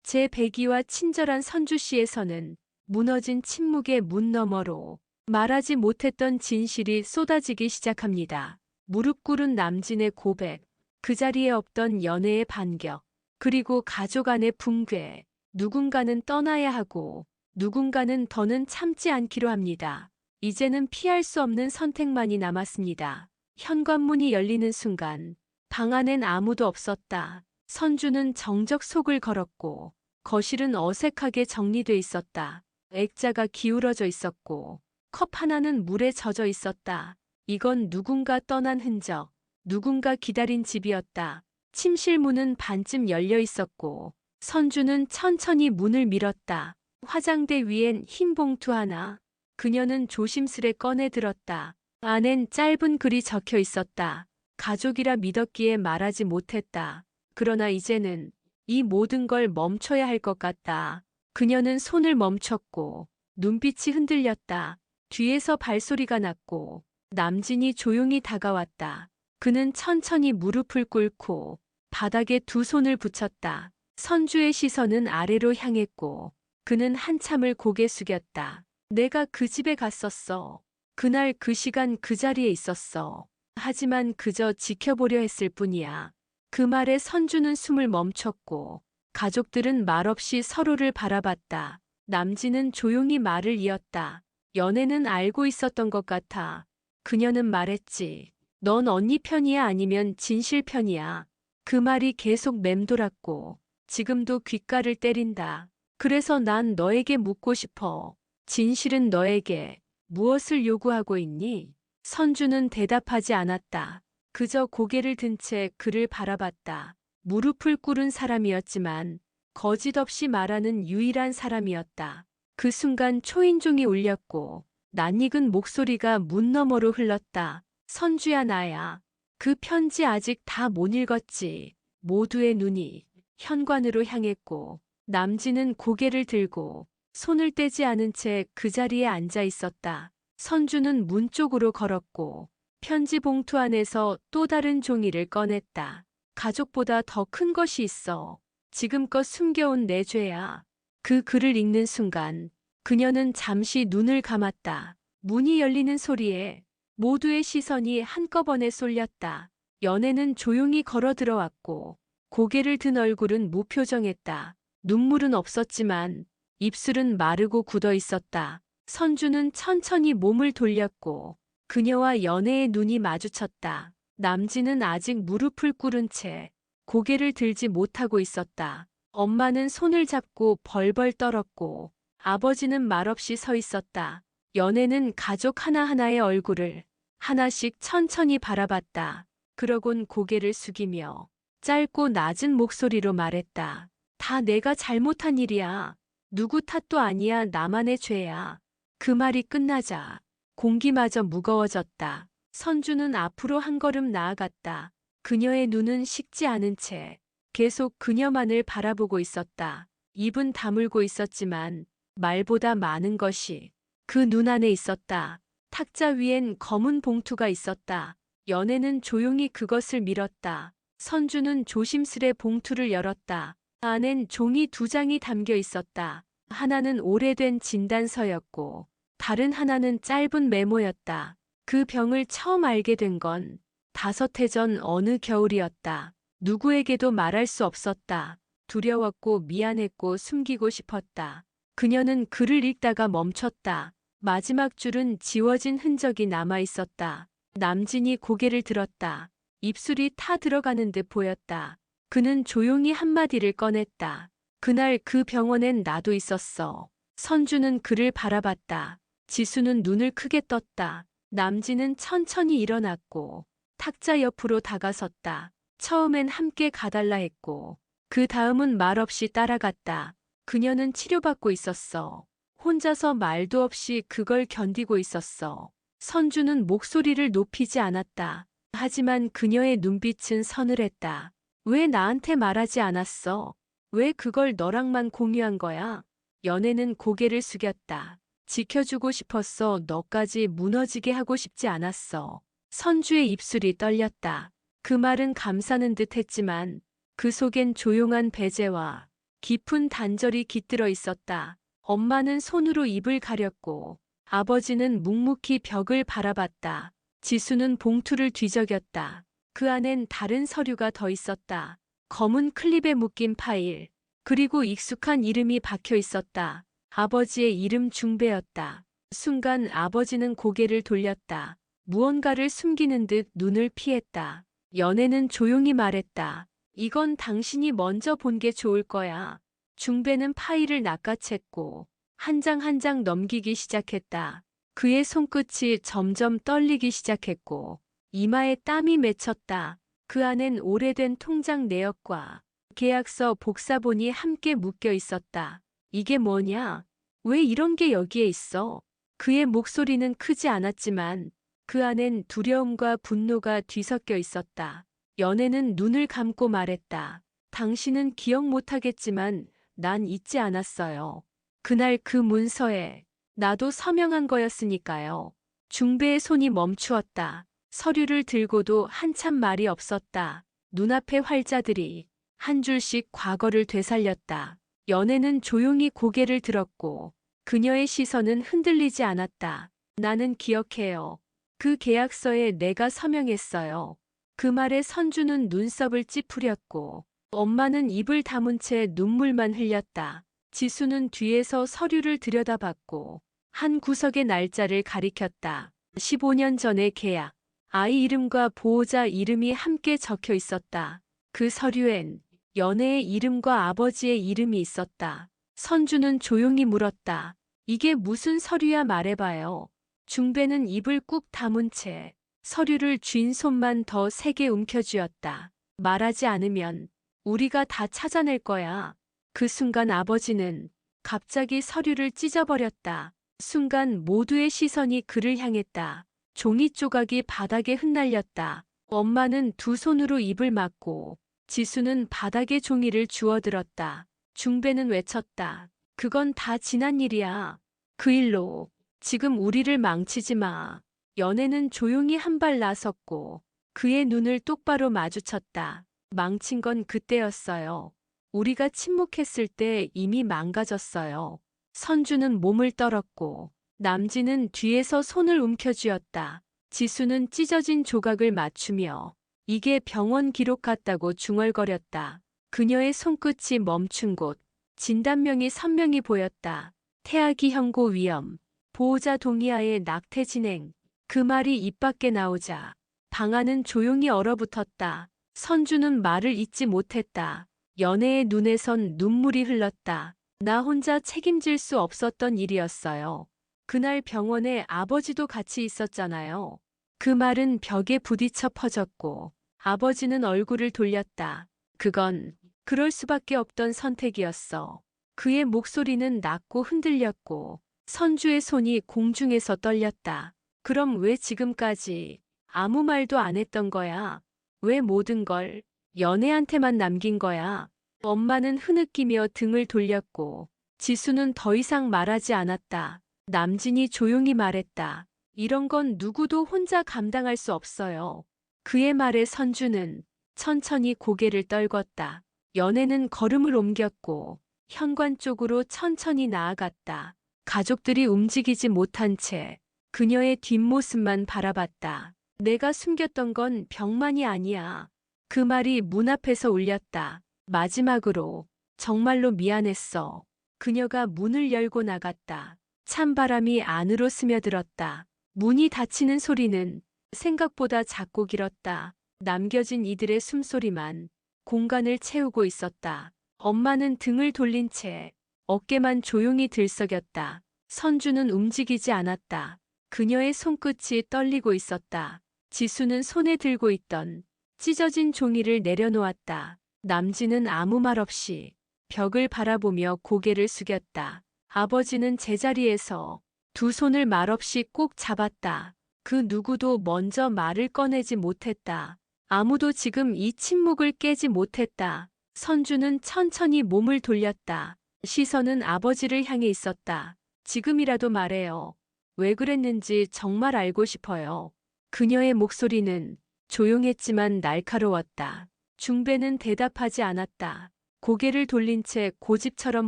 제102와 친절한 선주 씨에서는 무너진 침묵의 문 너머로 말하지 못했던 진실이 쏟아지기 시작합니다. 무릎 꿇은 남진의 고백, 그 자리에 없던 연애의 반격, 그리고 가족 안의 붕괴. 누군가는 떠나야 하고 누군가는 더는 참지 않기로 합니다. 이제는 피할 수 없는 선택만이 남았습니다. 현관문이 열리는 순간 방 안엔 아무도 없었다. 선주는 정적 속을 걸었고 거실은 어색하게 정리돼 있었다. 액자가 기울어져 있었고 컵 하나는 물에 젖어 있었다. 이건 누군가 떠난 흔적, 누군가 기다린 집이었다. 침실 문은 반쯤 열려 있었고 선주는 천천히 문을 밀었다. 화장대 위엔 흰 봉투 하나. 그녀는 조심스레 꺼내 들었다. 안엔 짧은 글이 적혀 있었다. 가족이라 믿었기에 말하지 못했다. 그러나 이제는 이 모든 걸 멈춰야 할 것 같다. 그녀는 손을 멈췄고 눈빛이 흔들렸다. 뒤에서 발소리가 났고 남진이 조용히 다가왔다. 그는 천천히 무릎을 꿇고 바닥에 두 손을 붙였다. 선주의 시선은 아래로 향했고 그는 한참을 고개 숙였다. 내가 그 집에 갔었어. 그날 그 시간 그 자리에 있었어. 하지만 그저 지켜보려 했을 뿐이야. 그 말에 선주는 숨을 멈췄고 가족들은 말없이 서로를 바라봤다. 남진은 조용히 말을 이었다. 연애는 알고 있었던 것 같아. 그녀는 말했지. 넌 언니 편이야 아니면 진실 편이야. 그 말이 계속 맴돌았고 지금도 귓가를 때린다. 그래서 난 너에게 묻고 싶어. 진실은 너에게 무엇을 요구하고 있니? 선주는 대답하지 않았다. 그저 고개를 든 채 그를 바라봤다. 무릎을 꿇은 사람이었지만 거짓 없이 말하는 유일한 사람이었다. 그 순간 초인종이 울렸고 낯익은 목소리가 문 너머로 흘렀다. 선주야 나야. 그 편지 아직 다 못 읽었지. 모두의 눈이 현관으로 향했고 남진은 고개를 들고 손을 떼지 않은 채 그 자리에 앉아 있었다. 선주는 문 쪽으로 걸었고 편지 봉투 안에서 또 다른 종이를 꺼냈다. 가족보다 더 큰 것이 있어. 지금껏 숨겨온 내 죄야. 그 글을 읽는 순간 그녀는 잠시 눈을 감았다. 문이 열리는 소리에 모두의 시선이 한꺼번에 쏠렸다. 연애는 조용히 걸어 들어왔고 고개를 든 얼굴은 무표정했다. 눈물은 없었지만 입술은 마르고 굳어 있었다. 선주는 천천히 몸을 돌렸고 그녀와 연애의 눈이 마주쳤다. 남진은 아직 무릎을 꿇은 채 고개를 들지 못하고 있었다. 엄마는 손을 잡고 벌벌 떨었고 아버지는 말없이 서 있었다. 연애는 가족 하나하나의 얼굴을 하나씩 천천히 바라봤다. 그러곤 고개를 숙이며 짧고 낮은 목소리로 말했다. 다 내가 잘못한 일이야. 누구 탓도 아니야. 나만의 죄야. 그 말이 끝나자 공기마저 무거워졌다. 선주는 앞으로 한 걸음 나아갔다. 그녀의 눈은 식지 않은 채 계속 그녀만을 바라보고 있었다. 입은 다물고 있었지만 말보다 많은 것이 그 눈 안에 있었다. 탁자 위엔 검은 봉투가 있었다. 연애는 조용히 그것을 밀었다. 선주는 조심스레 봉투를 열었다. 안엔 종이 두 장이 담겨 있었다. 하나는 오래된 진단서였고 다른 하나는 짧은 메모였다. 그 병을 처음 알게 된 건 5해 전 어느 겨울이었다. 누구에게도 말할 수 없었다. 두려웠고 미안했고 숨기고 싶었다. 그녀는 글을 읽다가 멈췄다. 마지막 줄은 지워진 흔적이 남아 있었다. 남진이 고개를 들었다. 입술이 타 들어가는 듯 보였다. 그는 조용히 한마디를 꺼냈다. 그날 그 병원엔 나도 있었어. 선주는 그를 바라봤다. 지수는 눈을 크게 떴다. 남진은 천천히 일어났고 탁자 옆으로 다가섰다. 처음엔 함께 가달라 했고 그 다음은 말없이 따라갔다. 그녀는 치료받고 있었어. 혼자서 말도 없이 그걸 견디고 있었어. 선주는 목소리를 높이지 않았다. 하지만 그녀의 눈빛은 서늘했다. 왜 나한테 말하지 않았어? 왜 그걸 너랑만 공유한 거야? 연애는 고개를 숙였다. 지켜주고 싶었어. 너까지 무너지게 하고 싶지 않았어. 선주의 입술이 떨렸다. 그 말은 감사는 듯 했지만 그 속엔 조용한 배제와 깊은 단절이 깃들어 있었다. 엄마는 손으로 입을 가렸고 아버지는 묵묵히 벽을 바라봤다. 지수는 봉투를 뒤적였다. 그 안엔 다른 서류가 더 있었다. 검은 클립에 묶인 파일, 그리고 익숙한 이름이 박혀 있었다. 아버지의 이름 중배였다. 순간 아버지는 고개를 돌렸다. 무언가를 숨기는 듯 눈을 피했다. 연애는 조용히 말했다. 이건 당신이 먼저 본 게 좋을 거야. 중배는 파일을 낚아챘고 한 장 한 장 넘기기 시작했다. 그의 손끝이 점점 떨리기 시작했고 이마에 땀이 맺혔다. 그 안엔 오래된 통장 내역과 계약서 복사본이 함께 묶여 있었다. 이게 뭐냐? 왜 이런 게 여기에 있어? 그의 목소리는 크지 않았지만 그 안엔 두려움과 분노가 뒤섞여 있었다. 연애는 눈을 감고 말했다. 당신은 기억 못하겠지만 난 잊지 않았어요. 그날 그 문서에 나도 서명한 거였으니까요. 중배의 손이 멈추었다. 서류를 들고도 한참 말이 없었다. 눈앞의 활자들이 한 줄씩 과거를 되살렸다. 연애는 조용히 고개를 들었고 그녀의 시선은 흔들리지 않았다. 나는 기억해요. 그 계약서에 내가 서명했어요. 그 말에 선주는 눈썹을 찌푸렸고 엄마는 입을 다문 채 눈물만 흘렸다. 지수는 뒤에서 서류를 들여다봤고 한 구석의 날짜를 가리켰다. 15년 전의 계약. 아이 이름과 보호자 이름이 함께 적혀 있었다. 그 서류엔 연애의 이름과 아버지의 이름이 있었다. 선주는 조용히 물었다. 이게 무슨 서류야 말해봐요. 중배는 입을 꾹 다문 채 서류를 쥔 손만 더 세게 움켜쥐었다. 말하지 않으면 우리가 다 찾아낼 거야. 그 순간 아버지는 갑자기 서류를 찢어버렸다. 순간 모두의 시선이 그를 향했다. 종이 조각이 바닥에 흩날렸다. 엄마는 두 손으로 입을 막고 지수는 바닥에 종이를 주워들었다. 중배는 외쳤다. 그건 다 지난 일이야. 그 일로 지금 우리를 망치지 마. 연애는 조용히 한 발 나섰고 그의 눈을 똑바로 마주쳤다. 망친 건 그때였어요. 우리가 침묵했을 때 이미 망가졌어요. 선주는 몸을 떨었고 남진은 뒤에서 손을 움켜쥐었다. 지수는 찢어진 조각을 맞추며 이게 병원 기록 같다고 중얼거렸다. 그녀의 손끝이 멈춘 곳 진단명이 선명히 보였다. 태아기 형고 위험, 보호자 동의하에 낙태 진행. 그 말이 입 밖에 나오자 방 안은 조용히 얼어붙었다. 선주는 말을 잇지 못했다. 연애의 눈에선 눈물이 흘렀다. 나 혼자 책임질 수 없었던 일이었어요. 그날 병원에 아버지도 같이 있었잖아요. 그 말은 벽에 부딪혀 퍼졌고 아버지는 얼굴을 돌렸다. 그건 그럴 수밖에 없던 선택이었어. 그의 목소리는 낮고 흔들렸고 선주의 손이 공중에서 떨렸다. 그럼 왜 지금까지 아무 말도 안 했던 거야? 왜 모든 걸 연애한테만 남긴 거야? 엄마는 흐느끼며 등을 돌렸고 지수는 더 이상 말하지 않았다. 남진이 조용히 말했다. 이런 건 누구도 혼자 감당할 수 없어요. 그의 말에 선주는 천천히 고개를 떨궜다. 연애는 걸음을 옮겼고 현관 쪽으로 천천히 나아갔다. 가족들이 움직이지 못한 채 그녀의 뒷모습만 바라봤다. 내가 숨겼던 건 병만이 아니야. 그 말이 문 앞에서 울렸다. 마지막으로 정말로 미안했어. 그녀가 문을 열고 나갔다. 찬바람이 안으로 스며들었다. 문이 닫히는 소리는 생각보다 작고 길었다. 남겨진 이들의 숨소리만 공간을 채우고 있었다. 엄마는 등을 돌린 채 어깨만 조용히 들썩였다. 선주는 움직이지 않았다. 그녀의 손끝이 떨리고 있었다. 지수는 손에 들고 있던 찢어진 종이를 내려놓았다. 남진은 아무 말 없이 벽을 바라보며 고개를 숙였다. 아버지는 제자리에서 두 손을 말없이 꼭 잡았다. 그 누구도 먼저 말을 꺼내지 못했다. 아무도 지금 이 침묵을 깨지 못했다. 선주는 천천히 몸을 돌렸다. 시선은 아버지를 향해 있었다. 지금이라도 말해요. 왜 그랬는지 정말 알고 싶어요. 그녀의 목소리는 조용했지만 날카로웠다. 중배는 대답하지 않았다. 고개를 돌린 채 고집처럼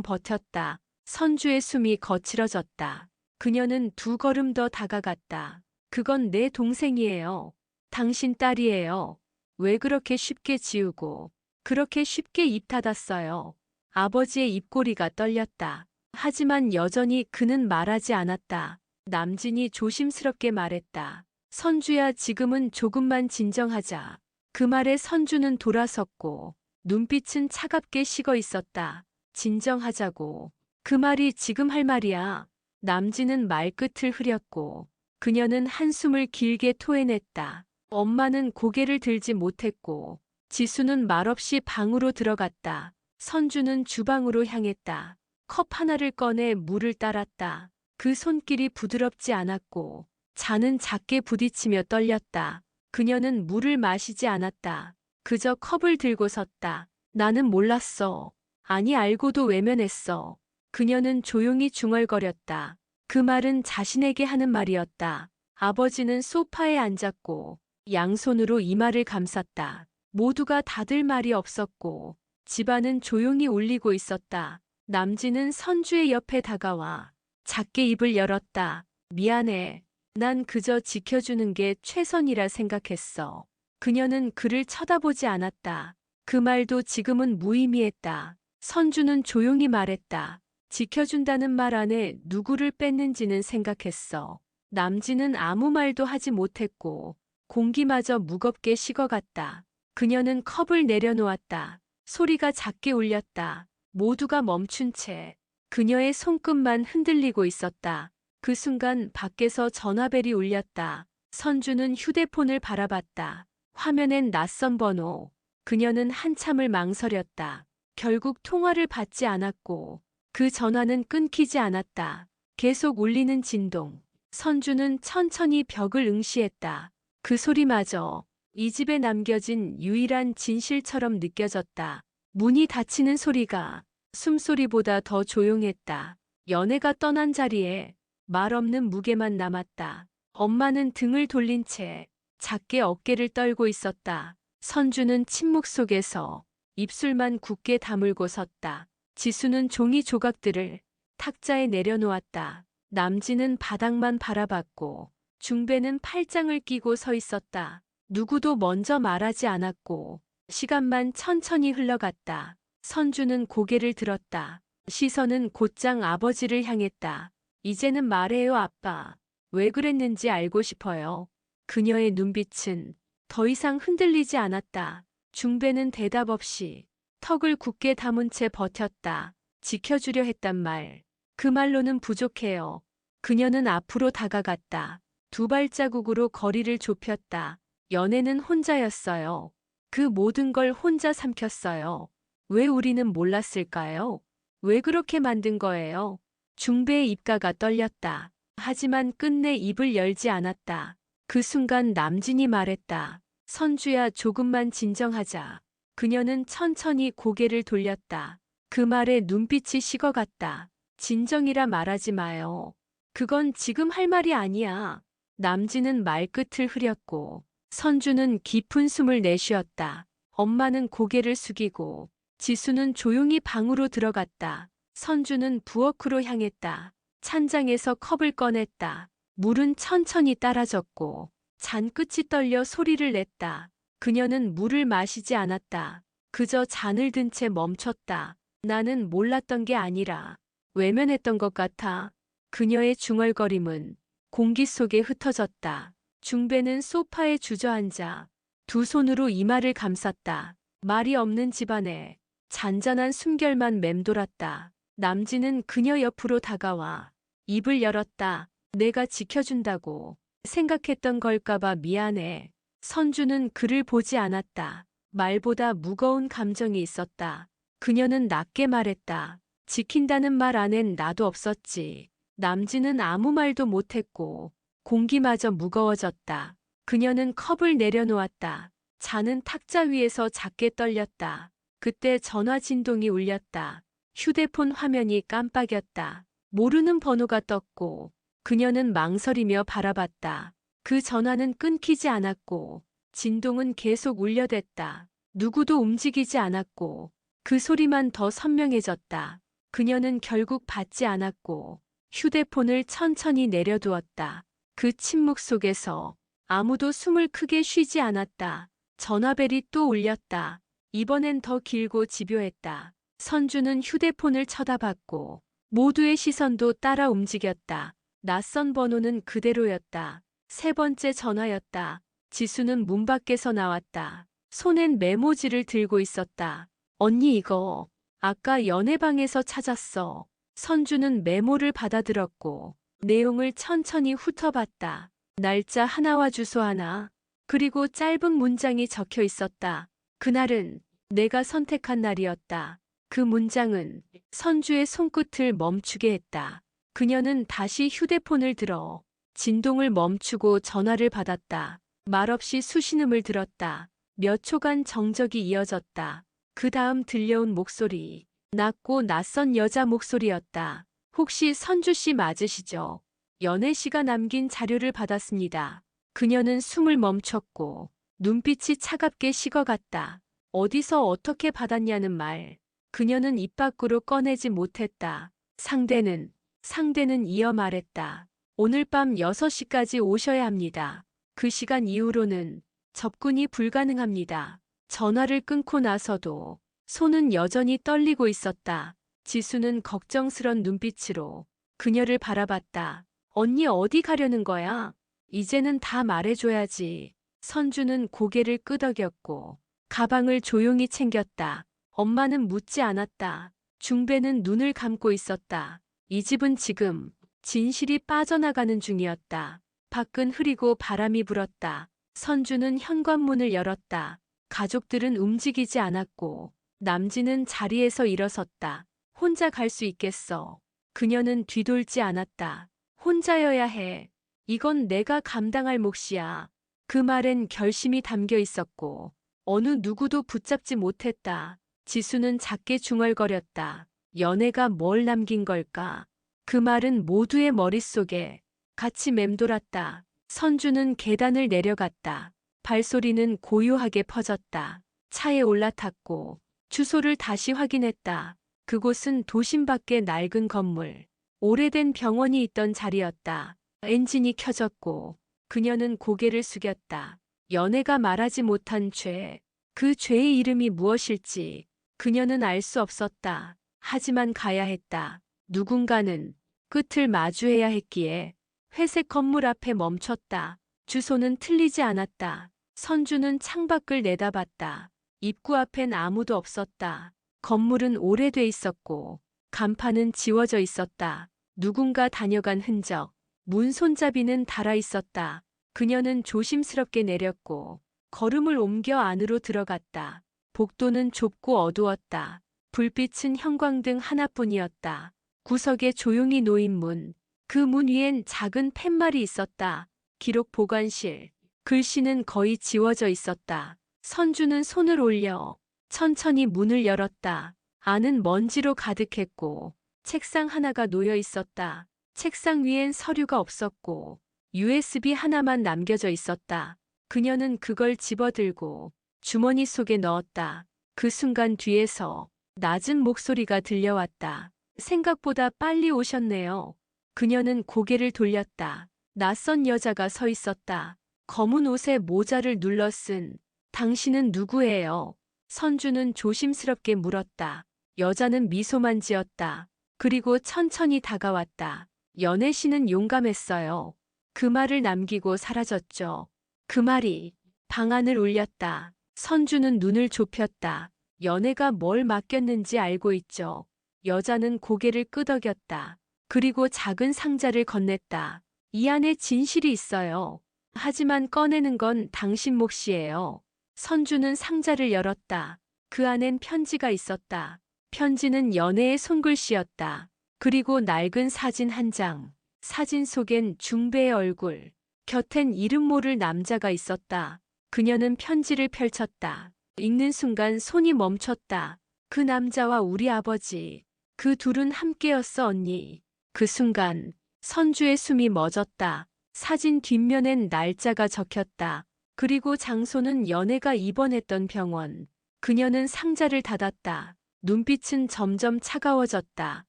버텼다. 선주의 숨이 거칠어졌다. 그녀는 두 걸음 더 다가갔다. 그건 내 동생이에요. 당신 딸이에요. 왜 그렇게 쉽게 지우고 그렇게 쉽게 입 닫았어요. 아버지의 입꼬리가 떨렸다. 하지만 여전히 그는 말하지 않았다. 남진이 조심스럽게 말했다. 선주야, 지금은 조금만 진정하자. 그 말에 선주는 돌아섰고 눈빛은 차갑게 식어 있었다. 진정하자고. 그 말이 지금 할 말이야. 남진은 말끝을 흐렸고 그녀는 한숨을 길게 토해냈다. 엄마는 고개를 들지 못했고 지수는 말없이 방으로 들어갔다. 선주는 주방으로 향했다. 컵 하나를 꺼내 물을 따랐다. 그 손길이 부드럽지 않았고 잔은 작게 부딪히며 떨렸다. 그녀는 물을 마시지 않았다. 그저 컵을 들고 섰다. 나는 몰랐어. 아니, 알고도 외면했어. 그녀는 조용히 중얼거렸다. 그 말은 자신에게 하는 말이었다. 아버지는 소파에 앉았고 양손으로 이마를 감쌌다. 모두가 닫을 말이 없었고 집안은 조용히 울리고 있었다. 남진은 선주의 옆에 다가와 작게 입을 열었다. 미안해. 난 그저 지켜주는 게 최선이라 생각했어. 그녀는 그를 쳐다보지 않았다. 그 말도 지금은 무의미했다. 선주는 조용히 말했다. 지켜준다는 말 안에 누구를 뺐는지는 생각했어. 남진은 아무 말도 하지 못했고 공기마저 무겁게 식어갔다. 그녀는 컵을 내려놓았다. 소리가 작게 울렸다. 모두가 멈춘 채 그녀의 손끝만 흔들리고 있었다. 그 순간 밖에서 전화벨이 울렸다. 선주는 휴대폰을 바라봤다. 화면엔 낯선 번호. 그녀는 한참을 망설였다. 결국 통화를 받지 않았고 그 전화는 끊기지 않았다. 계속 울리는 진동. 선주는 천천히 벽을 응시했다. 그 소리마저 이 집에 남겨진 유일한 진실처럼 느껴졌다. 문이 닫히는 소리가 숨소리보다 더 조용했다. 연애가 떠난 자리에 말 없는 무게만 남았다. 엄마는 등을 돌린 채 작게 어깨를 떨고 있었다. 선주는 침묵 속에서 입술만 굳게 다물고 섰다. 지수는 종이 조각들을 탁자에 내려놓았다. 남진은 바닥만 바라봤고 중배는 팔짱을 끼고 서 있었다. 누구도 먼저 말하지 않았고 시간만 천천히 흘러갔다. 선주는 고개를 들었다. 시선은 곧장 아버지를 향했다. 이제는 말해요, 아빠. 왜 그랬는지 알고 싶어요. 그녀의 눈빛은 더 이상 흔들리지 않았다. 중배는 대답 없이 턱을 굳게 다문 채 버텼다. 지켜주려 했단 말. 그 말로는 부족해요. 그녀는 앞으로 다가갔다. 두 발자국으로 거리를 좁혔다. 연애는 혼자였어요. 그 모든 걸 혼자 삼켰어요. 왜 우리는 몰랐을까요? 왜 그렇게 만든 거예요? 중배의 입가가 떨렸다. 하지만 끝내 입을 열지 않았다. 그 순간 남진이 말했다. 선주야, 조금만 진정하자. 그녀는 천천히 고개를 돌렸다. 그 말에 눈빛이 식어갔다. 진정이라 말하지 마요. 그건 지금 할 말이 아니야. 남진은 말끝을 흐렸고 선주는 깊은 숨을 내쉬었다. 엄마는 고개를 숙이고 지수는 조용히 방으로 들어갔다. 선주는 부엌으로 향했다. 찬장에서 컵을 꺼냈다. 물은 천천히 따라졌고 잔끝이 떨려 소리를 냈다. 그녀는 물을 마시지 않았다. 그저 잔을 든 채 멈췄다. 나는 몰랐던 게 아니라 외면했던 것 같아. 그녀의 중얼거림은 공기 속에 흩어졌다. 중배는 소파에 주저앉아 두 손으로 이마를 감쌌다. 말이 없는 집안에 잔잔한 숨결만 맴돌았다. 남진은 그녀 옆으로 다가와 입을 열었다. 내가 지켜준다고 생각했던 걸까봐 미안해. 선주는 그를 보지 않았다. 말보다 무거운 감정이 있었다. 그녀는 낮게 말했다. 지킨다는 말 안엔 나도 없었지. 남진은 아무 말도 못했고 공기마저 무거워졌다. 그녀는 컵을 내려놓았다. 잔은 탁자 위에서 작게 떨렸다. 그때 전화 진동이 울렸다. 휴대폰 화면이 깜빡였다. 모르는 번호가 떴고 그녀는 망설이며 바라봤다. 그 전화는 끊기지 않았고 진동은 계속 울려댔다. 누구도 움직이지 않았고 그 소리만 더 선명해졌다. 그녀는 결국 받지 않았고 휴대폰을 천천히 내려두었다. 그 침묵 속에서 아무도 숨을 크게 쉬지 않았다. 전화벨이 또 울렸다. 이번엔 더 길고 집요했다. 선주는 휴대폰을 쳐다봤고 모두의 시선도 따라 움직였다. 낯선 번호는 그대로였다. 세 번째 전화였다. 지수는 문 밖에서 나왔다. 손엔 메모지를 들고 있었다. 언니 이거 아까 연애방에서 찾았어. 선주는 메모를 받아들었고 내용을 천천히 훑어봤다. 날짜 하나와 주소 하나. 그리고 짧은 문장이 적혀 있었다. 그날은 내가 선택한 날이었다. 그 문장은 선주의 손끝을 멈추게 했다. 그녀는 다시 휴대폰을 들어 진동을 멈추고 전화를 받았다. 말없이 수신음을 들었다. 몇 초간 정적이 이어졌다. 그 다음 들려온 목소리. 낮고 낯선 여자 목소리였다. 혹시 선주 씨 맞으시죠? 연애 씨가 남긴 자료를 받았습니다. 그녀는 숨을 멈췄고 눈빛이 차갑게 식어갔다. 어디서 어떻게 받았냐는 말. 그녀는 입 밖으로 꺼내지 못했다. 상대는 이어 말했다. 오늘 밤 6시까지 오셔야 합니다. 그 시간 이후로는 접근이 불가능합니다. 전화를 끊고 나서도 손은 여전히 떨리고 있었다. 지수는 걱정스런 눈빛으로 그녀를 바라봤다. 언니 어디 가려는 거야? 이제는 다 말해줘야지. 선주는 고개를 끄덕였고 가방을 조용히 챙겼다. 엄마는 묻지 않았다. 중배는 눈을 감고 있었다. 이 집은 지금 진실이 빠져나가는 중이었다. 밖은 흐리고 바람이 불었다. 선주는 현관문을 열었다. 가족들은 움직이지 않았고 남진은 자리에서 일어섰다. 혼자 갈 수 있겠어. 그녀는 뒤돌지 않았다. 혼자여야 해. 이건 내가 감당할 몫이야. 그 말엔 결심이 담겨 있었고 어느 누구도 붙잡지 못했다. 지수는 작게 중얼거렸다. 연애가 뭘 남긴 걸까? 그 말은 모두의 머릿속에 같이 맴돌았다. 선주는 계단을 내려갔다. 발소리는 고요하게 퍼졌다. 차에 올라탔고 주소를 다시 확인했다. 그곳은 도심 밖의 낡은 건물, 오래된 병원이 있던 자리였다. 엔진이 켜졌고 그녀는 고개를 숙였다. 연애가 말하지 못한 죄, 그 죄의 이름이 무엇일지 그녀는 알 수 없었다. 하지만 가야 했다. 누군가는 끝을 마주해야 했기에 회색 건물 앞에 멈췄다. 주소는 틀리지 않았다. 선주는 창밖을 내다봤다. 입구 앞엔 아무도 없었다. 건물은 오래돼 있었고 간판은 지워져 있었다. 누군가 다녀간 흔적, 문 손잡이는 닳아 있었다. 그녀는 조심스럽게 내렸고 걸음을 옮겨 안으로 들어갔다. 복도는 좁고 어두웠다. 불빛은 형광등 하나뿐이었다. 구석에 조용히 놓인 문, 그 문 위엔 작은 팻말이 있었다. 기록 보관실. 글씨는 거의 지워져 있었다. 선주는 손을 올려 천천히 문을 열었다. 안은 먼지로 가득했고 책상 하나가 놓여 있었다. 책상 위엔 서류가 없었고 USB 하나만 남겨져 있었다. 그녀는 그걸 집어들고 주머니 속에 넣었다. 그 순간 뒤에서 낮은 목소리가 들려왔다. 생각보다 빨리 오셨네요. 그녀는 고개를 돌렸다. 낯선 여자가 서 있었다. 검은 옷에 모자를 눌러 쓴 당신은 누구예요? 선주는 조심스럽게 물었다. 여자는 미소만 지었다. 그리고 천천히 다가왔다. 연애 씨는 용감했어요. 그 말을 남기고 사라졌죠. 그 말이 방 안을 울렸다. 선주는 눈을 좁혔다. 연애가 뭘 맡겼는지 알고 있죠. 여자는 고개를 끄덕였다. 그리고 작은 상자를 건넸다. 이 안에 진실이 있어요. 하지만 꺼내는 건 당신 몫이에요. 선주는 상자를 열었다. 그 안엔 편지가 있었다. 편지는 연애의 손글씨였다. 그리고 낡은 사진 한 장. 사진 속엔 중배의 얼굴. 곁엔 이름 모를 남자가 있었다. 그녀는 편지를 펼쳤다. 읽는 순간 손이 멈췄다. 그 남자와 우리 아버지. 그 둘은 함께였어 언니. 그 순간 선주의 숨이 멎었다. 사진 뒷면엔 날짜가 적혔다. 그리고 장소는 연애가 입원했던 병원. 그녀는 상자를 닫았다. 눈빛은 점점 차가워졌다.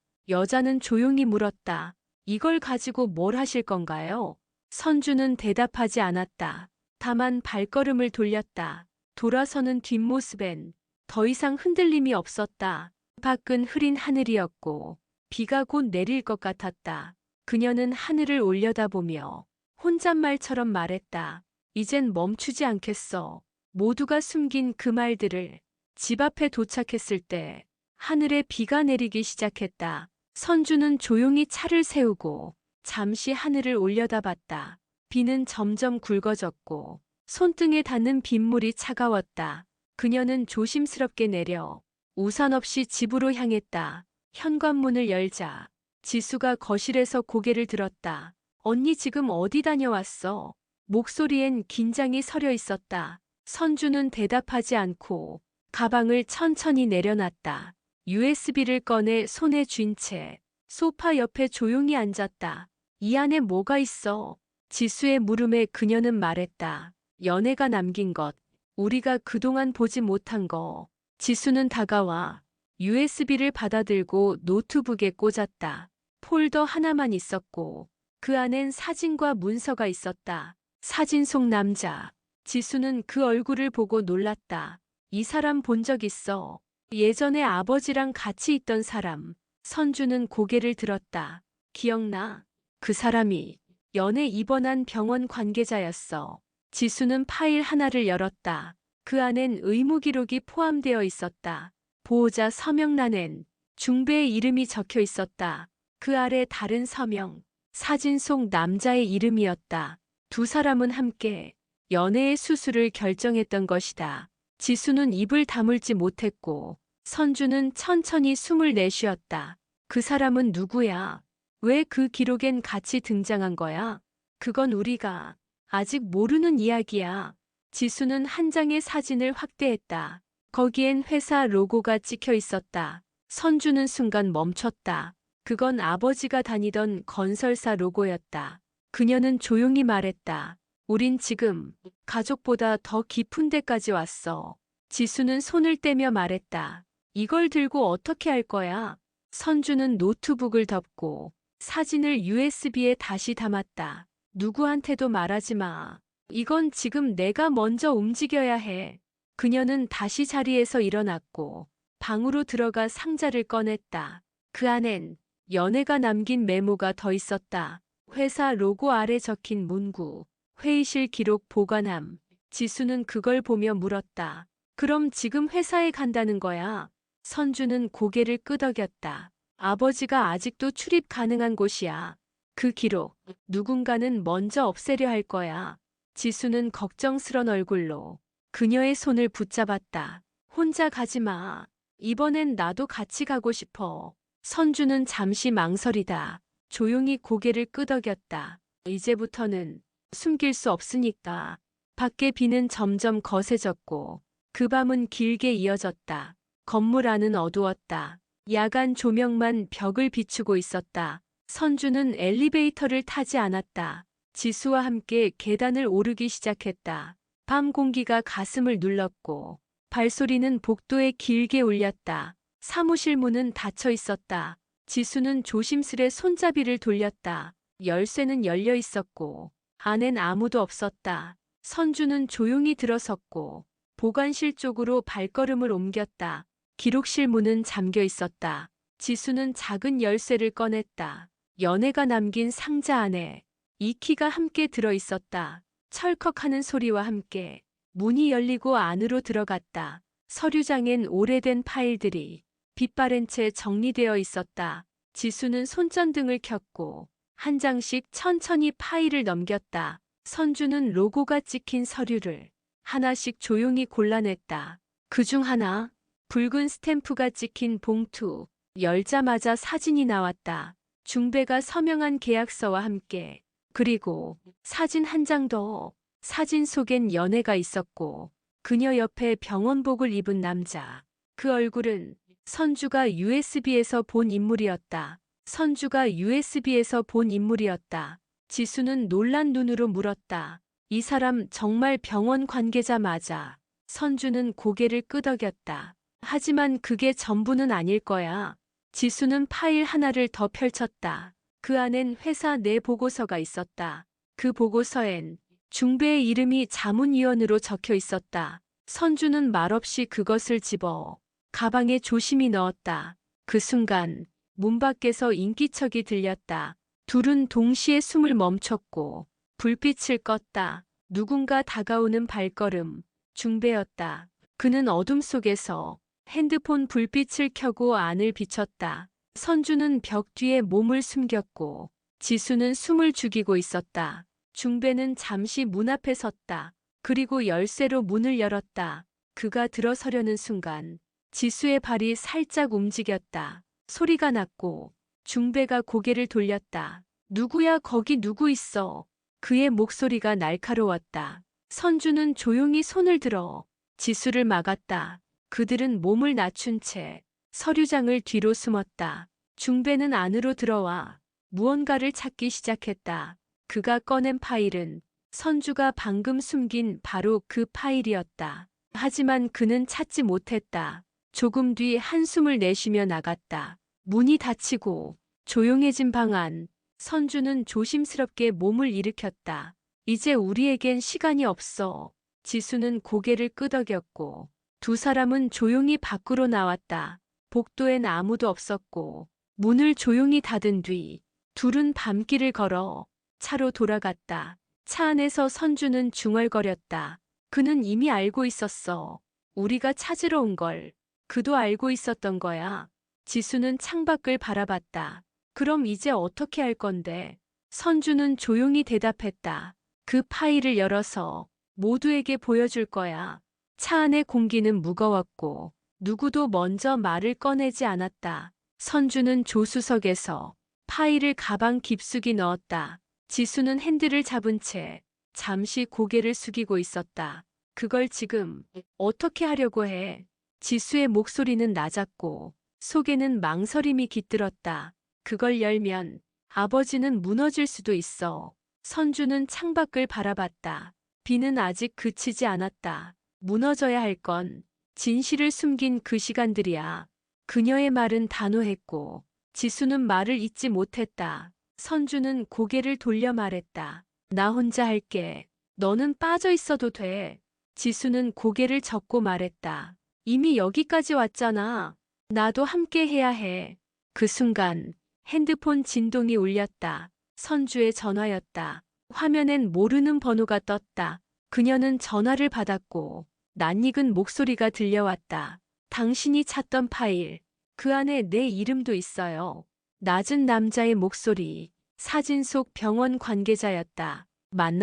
여자는 조용히 물었다. 이걸 가지고 뭘 하실 건가요? 선주는 대답하지 않았다. 다만 발걸음을 돌렸다. 돌아서는 뒷모습엔 더 이상 흔들림이 없었다. 밖은 흐린 하늘이었고 비가 곧 내릴 것 같았다. 그녀는 하늘을 올려다보며 혼잣말처럼 말했다. 이젠 멈추지 않겠어. 모두가 숨긴 그 말들을. 집 앞에 도착했을 때 하늘에 비가 내리기 시작했다. 선주는 조용히 차를 세우고 잠시 하늘을 올려다봤다. 비는 점점 굵어졌고 손등에 닿는 빗물이 차가웠다. 그녀는 조심스럽게 내려 우산 없이 집으로 향했다. 현관문을 열자 지수가 거실에서 고개를 들었다. 언니 지금 어디 다녀왔어? 목소리엔 긴장이 서려 있었다. 선주는 대답하지 않고 가방을 천천히 내려놨다. USB를 꺼내 손에 쥔 채 소파 옆에 조용히 앉았다. 이 안에 뭐가 있어? 지수의 물음에 그녀는 말했다. 연애가 남긴 것, 우리가 그동안 보지 못한 거. 지수는 다가와 USB를 받아들고 노트북에 꽂았다. 폴더 하나만 있었고 그 안엔 사진과 문서가 있었다. 사진 속 남자. 지수는 그 얼굴을 보고 놀랐다. 이 사람 본 적 있어. 예전에 아버지랑 같이 있던 사람. 선주는 고개를 들었다. 기억나? 그 사람이 연애 입원한 병원 관계자였어. 지수는 파일 하나를 열었다. 그 안엔 의무 기록이 포함되어 있었다. 보호자 서명란엔 중배의 이름이 적혀 있었다. 그 아래 다른 서명. 사진 속 남자의 이름이었다. 두 사람은 함께 연애의 수술을 결정했던 것이다. 지수는 입을 다물지 못했고 선주는 천천히 숨을 내쉬었다. 그 사람은 누구야? 왜 그 기록엔 같이 등장한 거야? 그건 우리가 아직 모르는 이야기야. 지수는 한 장의 사진을 확대했다. 거기엔 회사 로고가 찍혀 있었다. 선주는 순간 멈췄다. 그건 아버지가 다니던 건설사 로고였다. 그녀는 조용히 말했다. 우린 지금 가족보다 더 깊은 데까지 왔어. 지수는 손을 떼며 말했다. 이걸 들고 어떻게 할 거야? 선주는 노트북을 덮고 사진을 USB에 다시 담았다. 누구한테도 말하지 마. 이건 지금 내가 먼저 움직여야 해. 그녀는 다시 자리에서 일어났고 방으로 들어가 상자를 꺼냈다. 그 안엔 연애가 남긴 메모가 더 있었다. 회사 로고 아래 적힌 문구, 회의실 기록 보관함. 지수는 그걸 보며 물었다. 그럼 지금 회사에 간다는 거야? 선주는 고개를 끄덕였다. 아버지가 아직도 출입 가능한 곳이야. 그 기록, 누군가는 먼저 없애려 할 거야. 지수는 걱정스런 얼굴로 그녀의 손을 붙잡았다. 혼자 가지 마. 이번엔 나도 같이 가고 싶어. 선주는 잠시 망설이다. 조용히 고개를 끄덕였다. 이제부터는 숨길 수 없으니까. 밖에 비는 점점 거세졌고 그 밤은 길게 이어졌다. 건물 안은 어두웠다. 야간 조명만 벽을 비추고 있었다. 선주는 엘리베이터를 타지 않았다. 지수와 함께 계단을 오르기 시작했다. 밤 공기가 가슴을 눌렀고 발소리는 복도에 길게 울렸다. 사무실 문은 닫혀 있었다. 지수는 조심스레 손잡이를 돌렸다. 열쇠는 열려 있었고 안엔 아무도 없었다. 선주는 조용히 들어섰고 보관실 쪽으로 발걸음을 옮겼다. 기록실 문은 잠겨 있었다. 지수는 작은 열쇠를 꺼냈다. 연애가 남긴 상자 안에 이 키가 함께 들어 있었다. 철컥하는 소리와 함께 문이 열리고 안으로 들어갔다. 서류장엔 오래된 파일들이 빛바랜 채 정리되어 있었다. 지수는 손전등을 켰고 한 장씩 천천히 파일을 넘겼다. 선주는 로고가 찍힌 서류를 하나씩 조용히 골라냈다. 그중 하나, 붉은 스탬프가 찍힌 봉투. 열자마자 사진이 나왔다. 중배가 서명한 계약서와 함께. 그리고 사진 한 장 더. 사진 속엔 연애가 있었고 그녀 옆에 병원복을 입은 남자. 그 얼굴은 선주가 USB에서 본 인물이었다. 선주가 USB에서 본 인물이었다. 지수는 놀란 눈으로 물었다. 이 사람 정말 병원 관계자 맞아? 선주는 고개를 끄덕였다. 하지만 그게 전부는 아닐 거야. 지수는 파일 하나를 더 펼쳤다. 그 안엔 회사 내 보고서가 있었다. 그 보고서엔 중배의 이름이 자문위원으로 적혀 있었다. 선주는 말없이 그것을 집어 가방에 조심히 넣었다. 그 순간 문 밖에서 인기척이 들렸다. 둘은 동시에 숨을 멈췄고 불빛을 껐다. 누군가 다가오는 발걸음. 중배였다. 그는 어둠 속에서 핸드폰 불빛을 켜고 안을 비췄다. 선주는 벽 뒤에 몸을 숨겼고 지수는 숨을 죽이고 있었다. 중배는 잠시 문 앞에 섰다. 그리고 열쇠로 문을 열었다. 그가 들어서려는 순간 지수의 발이 살짝 움직였다. 소리가 났고 중배가 고개를 돌렸다. 누구야, 거기 누구 있어? 그의 목소리가 날카로웠다. 선주는 조용히 손을 들어 지수를 막았다. 그들은 몸을 낮춘 채 서류장을 뒤로 숨었다. 중배는 안으로 들어와 무언가를 찾기 시작했다. 그가 꺼낸 파일은 선주가 방금 숨긴 바로 그 파일이었다. 하지만 그는 찾지 못했다. 조금 뒤 한숨을 내쉬며 나갔다. 문이 닫히고 조용해진 방 안. 선주는 조심스럽게 몸을 일으켰다. 이제 우리에겐 시간이 없어. 지수는 고개를 끄덕였고 두 사람은 조용히 밖으로 나왔다. 복도엔 아무도 없었고 문을 조용히 닫은 뒤 둘은 밤길을 걸어 차로 돌아갔다. 차 안에서 선주는 중얼거렸다. 그는 이미 알고 있었어. 우리가 찾으러 온 걸. 그도 알고 있었던 거야. 지수는 창밖을 바라봤다. 그럼 이제 어떻게 할 건데? 선주는 조용히 대답했다. 그 파일을 열어서 모두에게 보여줄 거야. 차 안의 공기는 무거웠고 누구도 먼저 말을 꺼내지 않았다. 선주는 조수석에서 파일을 가방 깊숙이 넣었다. 지수는 핸들을 잡은 채 잠시 고개를 숙이고 있었다. 그걸 지금 어떻게 하려고 해? 지수의 목소리는 낮았고 속에는 망설임이 깃들었다. 그걸 열면 아버지는 무너질 수도 있어. 선주는 창밖을 바라봤다. 비는 아직 그치지 않았다. 무너져야 할 건 진실을 숨긴 그 시간들이야. 그녀의 말은 단호했고 지수는 말을 잇지 못했다. 선주는 고개를 돌려 말했다. 나 혼자 할게. 너는 빠져 있어도 돼. 지수는 고개를 젓고 말했다. 이미 여기까지 왔잖아. 나도 함께 해야 해. 그 순간 핸드폰 진동이 울렸다. 선주의 전화였다. 화면엔 모르는 번호가 떴다. 그녀는 전화를 받았고 낯익은 목소리가 들려왔다. 당신이 찾던 파일. 그 안에 내 이름도 있어요. 낮은 남자의 목소리. 사진 속 병원 관계자였다.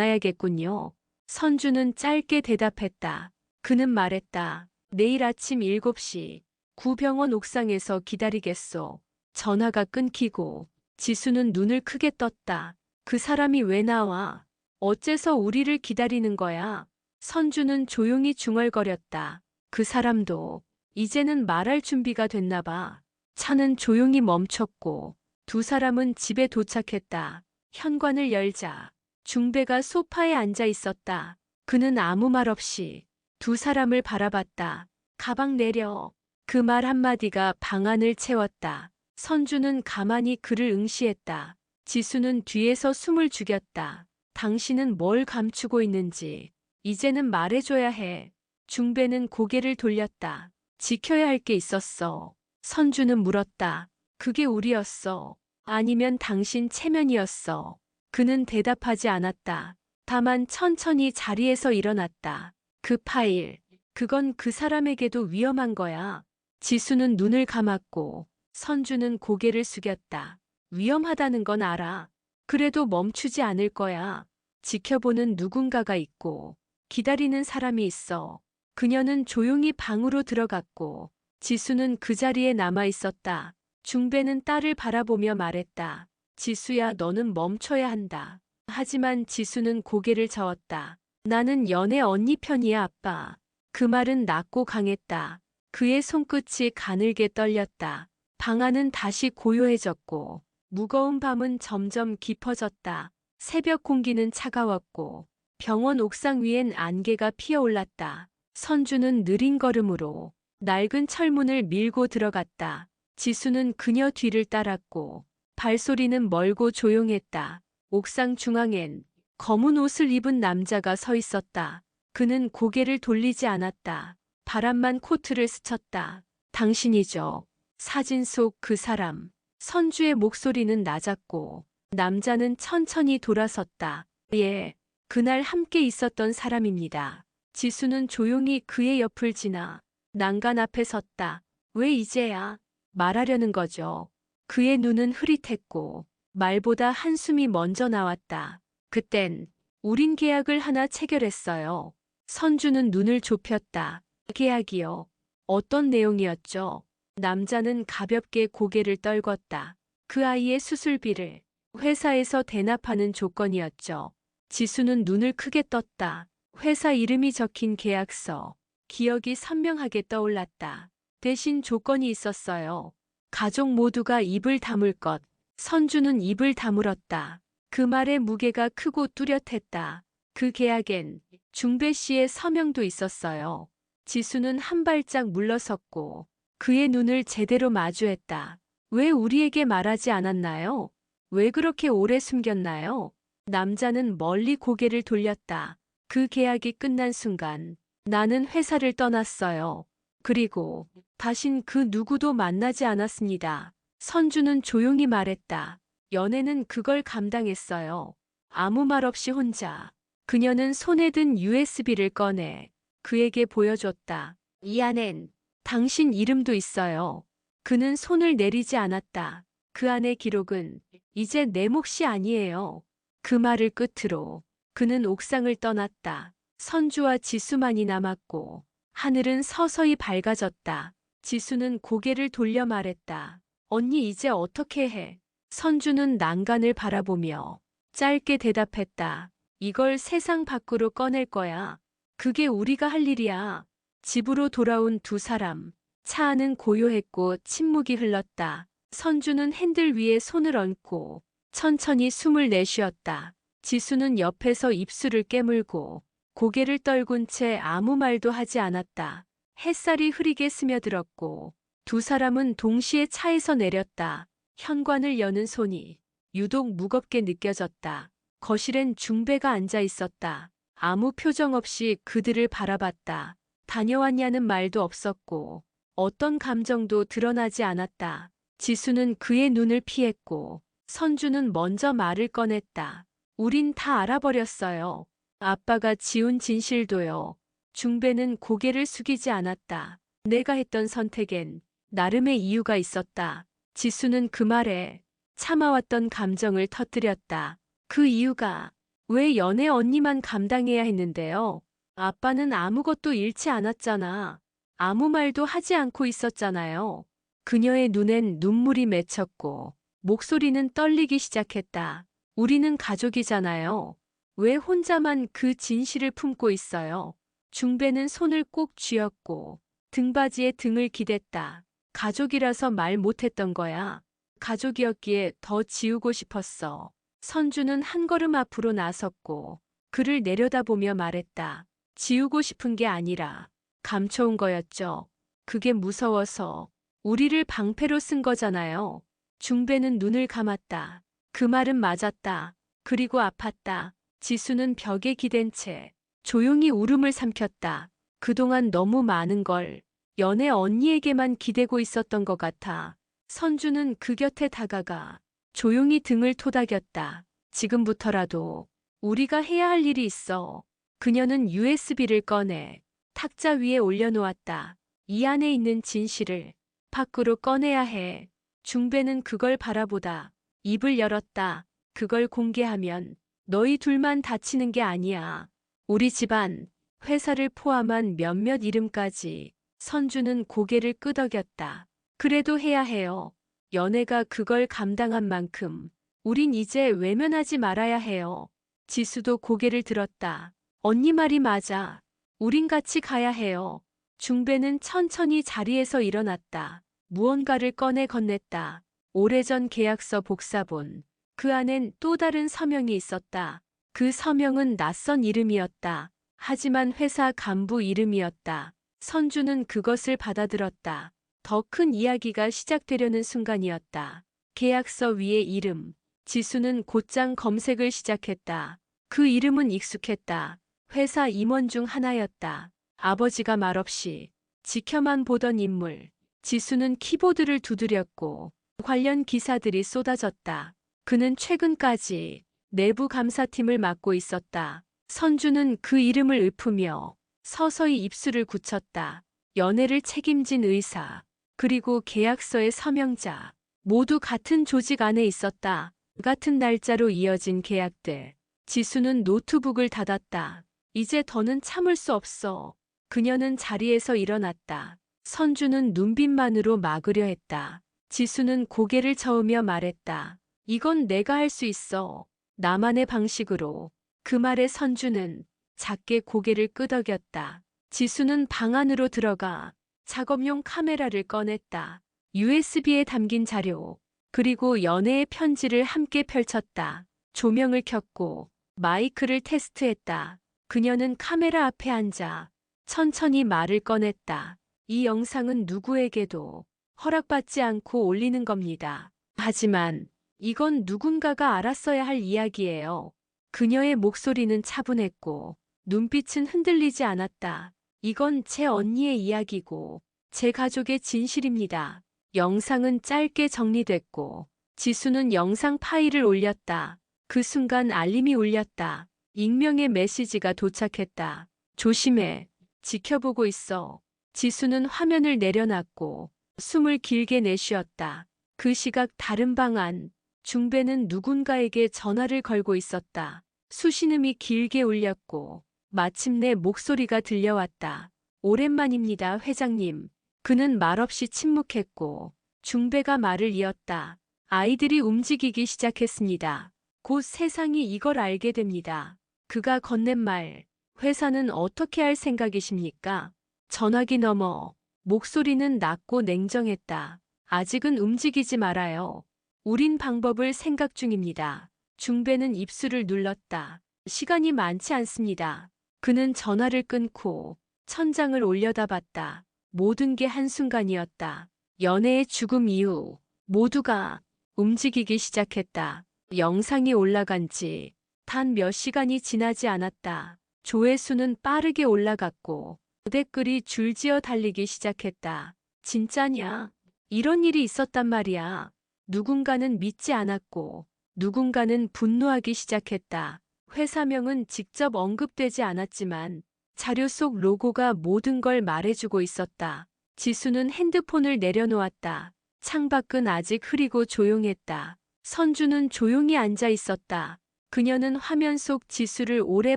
만나야겠군요. 선주는 짧게 대답했다. 그는 말했다. 내일 아침 7시 구병원 옥상에서 기다리겠소. 전화가 끊기고 지수는 눈을 크게 떴다. 그 사람이 왜 나와? 어째서 우리를 기다리는 거야? 선주는 조용히 중얼거렸다. 그 사람도 이제는 말할 준비가 됐나 봐. 차는 조용히 멈췄고 두 사람은 집에 도착했다. 현관을 열자 중배가 소파에 앉아 있었다. 그는 아무 말 없이 두 사람을 바라봤다. 가방 내려. 그 말 한마디가 방 안을 채웠다. 선주는 가만히 그를 응시했다. 지수는 뒤에서 숨을 죽였다. 당신은 뭘 감추고 있는지 이제는 말해줘야 해. 중배는 고개를 돌렸다. 지켜야 할 게 있었어. 선주는 물었다. 그게 우리였어. 아니면 당신 체면이었어. 그는 대답하지 않았다. 다만 천천히 자리에서 일어났다. 그 파일, 그건 그 사람에게도 위험한 거야. 지수는 눈을 감았고 선주는 고개를 숙였다. 위험하다는 건 알아. 그래도 멈추지 않을 거야. 지켜보는 누군가가 있고 기다리는 사람이 있어. 그녀는 조용히 방으로 들어갔고 지수는 그 자리에 남아 있었다. 중배는 딸을 바라보며 말했다. 지수야, 너는 멈춰야 한다. 하지만 지수는 고개를 저었다. 나는 연애 언니 편이야, 아빠. 그 말은 낮고 강했다. 그의 손끝이 가늘게 떨렸다. 방 안은 다시 고요해졌고 무거운 밤은 점점 깊어졌다. 새벽 공기는 차가웠고 병원 옥상 위엔 안개가 피어올랐다. 선주는 느린 걸음으로 낡은 철문을 밀고 들어갔다. 지수는 그녀 뒤를 따랐고 발소리는 멀고 조용했다. 옥상 중앙엔 검은 옷을 입은 남자가 서 있었다. 그는 고개를 돌리지 않았다. 바람만 코트를 스쳤다. 당신이죠. 사진 속 그 사람. 선주의 목소리는 낮았고 남자는 천천히 돌아섰다. 예, 그날 함께 있었던 사람입니다. 지수는 조용히 그의 옆을 지나 난간 앞에 섰다. 왜 이제야? 말하려는 거죠. 그의 눈은 흐릿했고 말보다 한숨이 먼저 나왔다. 그땐 우린 계약을 하나 체결했어요. 선주는 눈을 좁혔다. 계약이요. 어떤 내용이었죠? 남자는 가볍게 고개를 떨궜다. 그 아이의 수술비를 회사에서 대납하는 조건이었죠. 지수는 눈을 크게 떴다. 회사 이름이 적힌 계약서. 기억이 선명하게 떠올랐다. 대신 조건이 있었어요. 가족 모두가 입을 다물 것. 선주는 입을 다물었다. 그 말의 무게가 크고 뚜렷했다. 그 계약엔 중배 씨의 서명도 있었어요. 지수는 한 발짝 물러섰고 그의 눈을 제대로 마주했다. 왜 우리에게 말하지 않았나요? 왜 그렇게 오래 숨겼나요? 남자는 멀리 고개를 돌렸다. 그 계약이 끝난 순간 나는 회사를 떠났어요. 그리고 다신 그 누구도 만나지 않았습니다. 선주는 조용히 말했다. 연애는 그걸 감당했어요. 아무 말 없이 혼자. 그녀는 손에 든 USB를 꺼내 그에게 보여줬다. 이 안엔 당신 이름도 있어요. 그는 손을 내리지 않았다. 그 안의 기록은 이제 내 몫이 아니에요. 그 말을 끝으로 그는 옥상을 떠났다. 선주와 지수만이 남았고 하늘은 서서히 밝아졌다. 지수는 고개를 돌려 말했다. 언니 이제 어떻게 해? 선주는 난간을 바라보며 짧게 대답했다. 이걸 세상 밖으로 꺼낼 거야. 그게 우리가 할 일이야. 집으로 돌아온 두 사람. 차 안은 고요했고 침묵이 흘렀다. 선주는 핸들 위에 손을 얹고 천천히 숨을 내쉬었다. 지수는 옆에서 입술을 깨물고 고개를 떨군 채 아무 말도 하지 않았다. 햇살이 흐리게 스며들었고 두 사람은 동시에 차에서 내렸다. 현관을 여는 손이 유독 무겁게 느껴졌다. 거실엔 중배가 앉아 있었다. 아무 표정 없이 그들을 바라봤다. 다녀왔냐는 말도 없었고 어떤 감정도 드러나지 않았다. 지수는 그의 눈을 피했고 선주는 먼저 말을 꺼냈다. 우린 다 알아버렸어요. 아빠가 지운 진실도요. 중배는 고개를 숙이지 않았다. 내가 했던 선택엔 나름의 이유가 있었다. 지수는 그 말에 참아왔던 감정을 터뜨렸다. 그 이유가 왜 연애 언니만 감당해야 했는데요? 아빠는 아무것도 잃지 않았잖아. 아무 말도 하지 않고 있었잖아요. 그녀의 눈엔 눈물이 맺혔고 목소리는 떨리기 시작했다. 우리는 가족이잖아요. 왜 혼자만 그 진실을 품고 있어요? 중배는 손을 꼭 쥐었고 등받이에 등을 기댔다. 가족이라서 말 못했던 거야. 가족이었기에 더 지우고 싶었어. 선주는 한 걸음 앞으로 나섰고 그를 내려다보며 말했다. 지우고 싶은 게 아니라 감춰온 거였죠. 그게 무서워서 우리를 방패로 쓴 거잖아요. 중배는 눈을 감았다. 그 말은 맞았다. 그리고 아팠다. 지수는 벽에 기댄 채 조용히 울음을 삼켰다. 그동안 너무 많은 걸 연애 언니에게만 기대고 있었던 것 같아. 선주는 그 곁에 다가가 조용히 등을 토닥였다. 지금부터라도 우리가 해야 할 일이 있어. 그녀는 USB를 꺼내 탁자 위에 올려놓았다. 이 안에 있는 진실을 밖으로 꺼내야 해. 중배는 그걸 바라보다 입을 열었다. 그걸 공개하면 너희 둘만 다치는 게 아니야. 우리 집안, 회사를 포함한 몇몇 이름까지. 선주는 고개를 끄덕였다. 그래도 해야 해요. 연애가 그걸 감당한 만큼 우린 이제 외면하지 말아야 해요. 지수도 고개를 들었다. 언니 말이 맞아. 우린 같이 가야 해요. 중배는 천천히 자리에서 일어났다. 무언가를 꺼내 건넸다. 오래전 계약서 복사본. 그 안엔 또 다른 서명이 있었다. 그 서명은 낯선 이름이었다. 하지만 회사 간부 이름이었다. 선주는 그것을 받아들었다. 더 큰 이야기가 시작되려는 순간이었다. 계약서 위에 이름. 지수는 곧장 검색을 시작했다. 그 이름은 익숙했다. 회사 임원 중 하나였다. 아버지가 말없이 지켜만 보던 인물. 지수는 키보드를 두드렸고 관련 기사들이 쏟아졌다. 그는 최근까지 내부 감사팀을 맡고 있었다. 선주는 그 이름을 읊으며 서서히 입술을 굳혔다. 연애를 책임진 의사, 그리고 계약서의 서명자, 모두 같은 조직 안에 있었다. 같은 날짜로 이어진 계약들. 지수는 노트북을 닫았다. 이제 더는 참을 수 없어. 그녀는 자리에서 일어났다. 선주는 눈빛만으로 막으려 했다. 지수는 고개를 저으며 말했다. 이건 내가 할 수 있어. 나만의 방식으로. 그 말에 선주는 작게 고개를 끄덕였다. 지수는 방 안으로 들어가 작업용 카메라를 꺼냈다. USB에 담긴 자료, 그리고 연애의 편지를 함께 펼쳤다. 조명을 켰고 마이크를 테스트했다. 그녀는 카메라 앞에 앉아 천천히 말을 꺼냈다. 이 영상은 누구에게도 허락받지 않고 올리는 겁니다. 하지만 이건 누군가가 알았어야 할 이야기예요. 그녀의 목소리는 차분했고 눈빛은 흔들리지 않았다. 이건 제 언니의 이야기고 제 가족의 진실입니다. 영상은 짧게 정리됐고 지수는 영상 파일을 올렸다. 그 순간 알림이 울렸다. 익명의 메시지가 도착했다. 조심해. 지켜보고 있어. 지수는 화면을 내려놨고 숨을 길게 내쉬었다. 그 시각 다른 방 안. 중배는 누군가에게 전화를 걸고 있었다. 수신음이 길게 울렸고 마침내 목소리가 들려왔다. 오랜만입니다, 회장님. 그는 말없이 침묵했고 중배가 말을 이었다. 아이들이 움직이기 시작했습니다. 곧 세상이 이걸 알게 됩니다. 그가 건넨 말, 회사는 어떻게 할 생각이십니까? 전화기 너머 목소리는 낮고 냉정했다. 아직은 움직이지 말아요. 우린 방법을 생각 중입니다. 중배는 입술을 눌렀다. 시간이 많지 않습니다. 그는 전화를 끊고 천장을 올려다봤다. 모든 게 한순간이었다. 연애의 죽음 이후 모두가 움직이기 시작했다. 영상이 올라간 지 단 몇 시간이 지나지 않았다. 조회수는 빠르게 올라갔고 댓글이 줄지어 달리기 시작했다. 진짜냐? 이런 일이 있었단 말이야. 누군가는 믿지 않았고 누군가는 분노하기 시작했다. 회사명은 직접 언급되지 않았지만 자료 속 로고가 모든 걸 말해주고 있었다. 지수는 핸드폰을 내려놓았다. 창밖은 아직 흐리고 조용했다. 선주는 조용히 앉아 있었다. 그녀는 화면 속 지수를 오래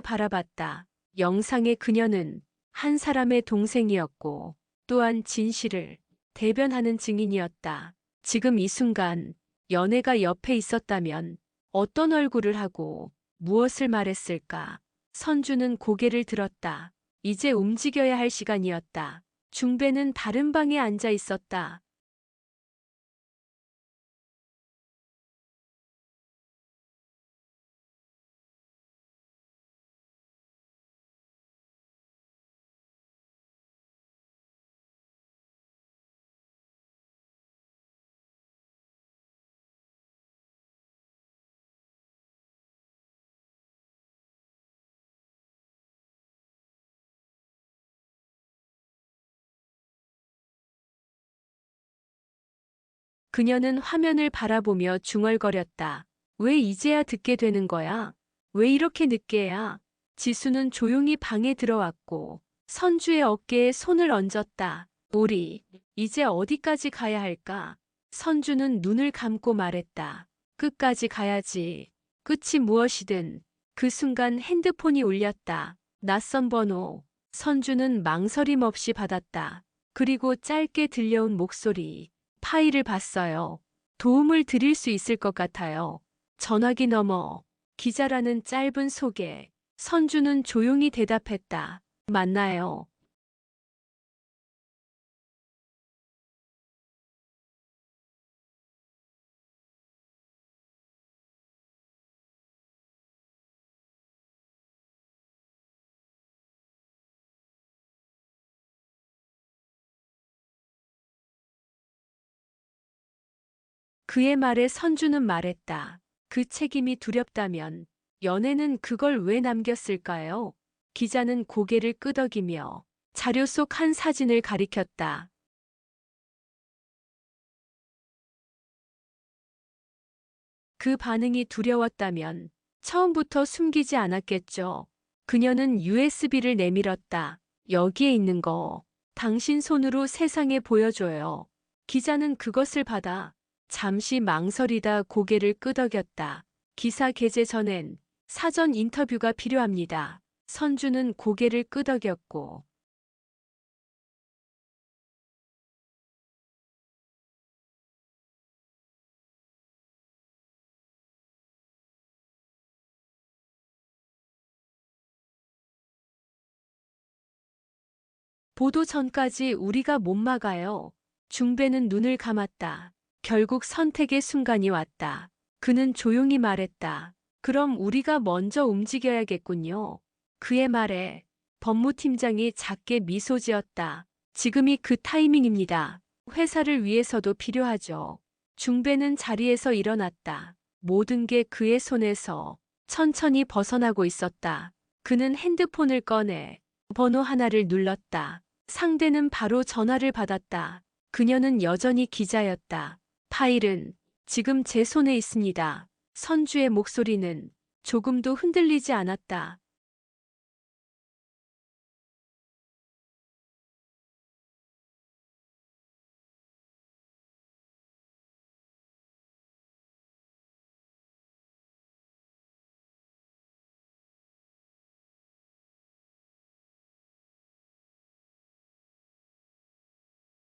바라봤다. 영상의 그녀는 한 사람의 동생이었고 또한 진실을 대변하는 증인이었다. 지금 이 순간 연애가 옆에 있었다면 어떤 얼굴을 하고 무엇을 말했을까? 선주는 고개를 들었다. 이제 움직여야 할 시간이었다. 중배는 다른 방에 앉아 있었다. 그녀는 화면을 바라보며 중얼거렸다. 왜 이제야 듣게 되는 거야? 왜 이렇게 늦게야? 지수는 조용히 방에 들어왔고 선주의 어깨에 손을 얹었다. 우리 이제 어디까지 가야 할까? 선주는 눈을 감고 말했다. 끝까지 가야지. 끝이 무엇이든. 그 순간 핸드폰이 울렸다. 낯선 번호. 선주는 망설임 없이 받았다. 그리고 짧게 들려온 목소리. 파일을 봤어요. 도움을 드릴 수 있을 것 같아요. 전화기 너머 기자라는 짧은 소개. 선주는 조용히 대답했다. 맞나요? 그의 말에 선주는 말했다. 그 책임이 두렵다면 연애는 그걸 왜 남겼을까요? 기자는 고개를 끄덕이며 자료 속 한 사진을 가리켰다. 그 반응이 두려웠다면 처음부터 숨기지 않았겠죠. 그녀는 USB를 내밀었다. 여기에 있는 거 당신 손으로 세상에 보여줘요. 기자는 그것을 받아 잠시 망설이다 고개를 끄덕였다. 기사 게재 전엔 사전 인터뷰가 필요합니다. 선주는 고개를 끄덕였고 보도 전까지 우리가 못 막아요. 중배는 눈을 감았다. 결국 선택의 순간이 왔다. 그는 조용히 말했다. 그럼 우리가 먼저 움직여야겠군요. 그의 말에 법무팀장이 작게 미소 지었다. 지금이 그 타이밍입니다. 회사를 위해서도 필요하죠. 중배는 자리에서 일어났다. 모든 게 그의 손에서 천천히 벗어나고 있었다. 그는 핸드폰을 꺼내 번호 하나를 눌렀다. 상대는 바로 전화를 받았다. 그녀는 여전히 기자였다. 파일은 지금 제 손에 있습니다. 선주의 목소리는 조금도 흔들리지 않았다.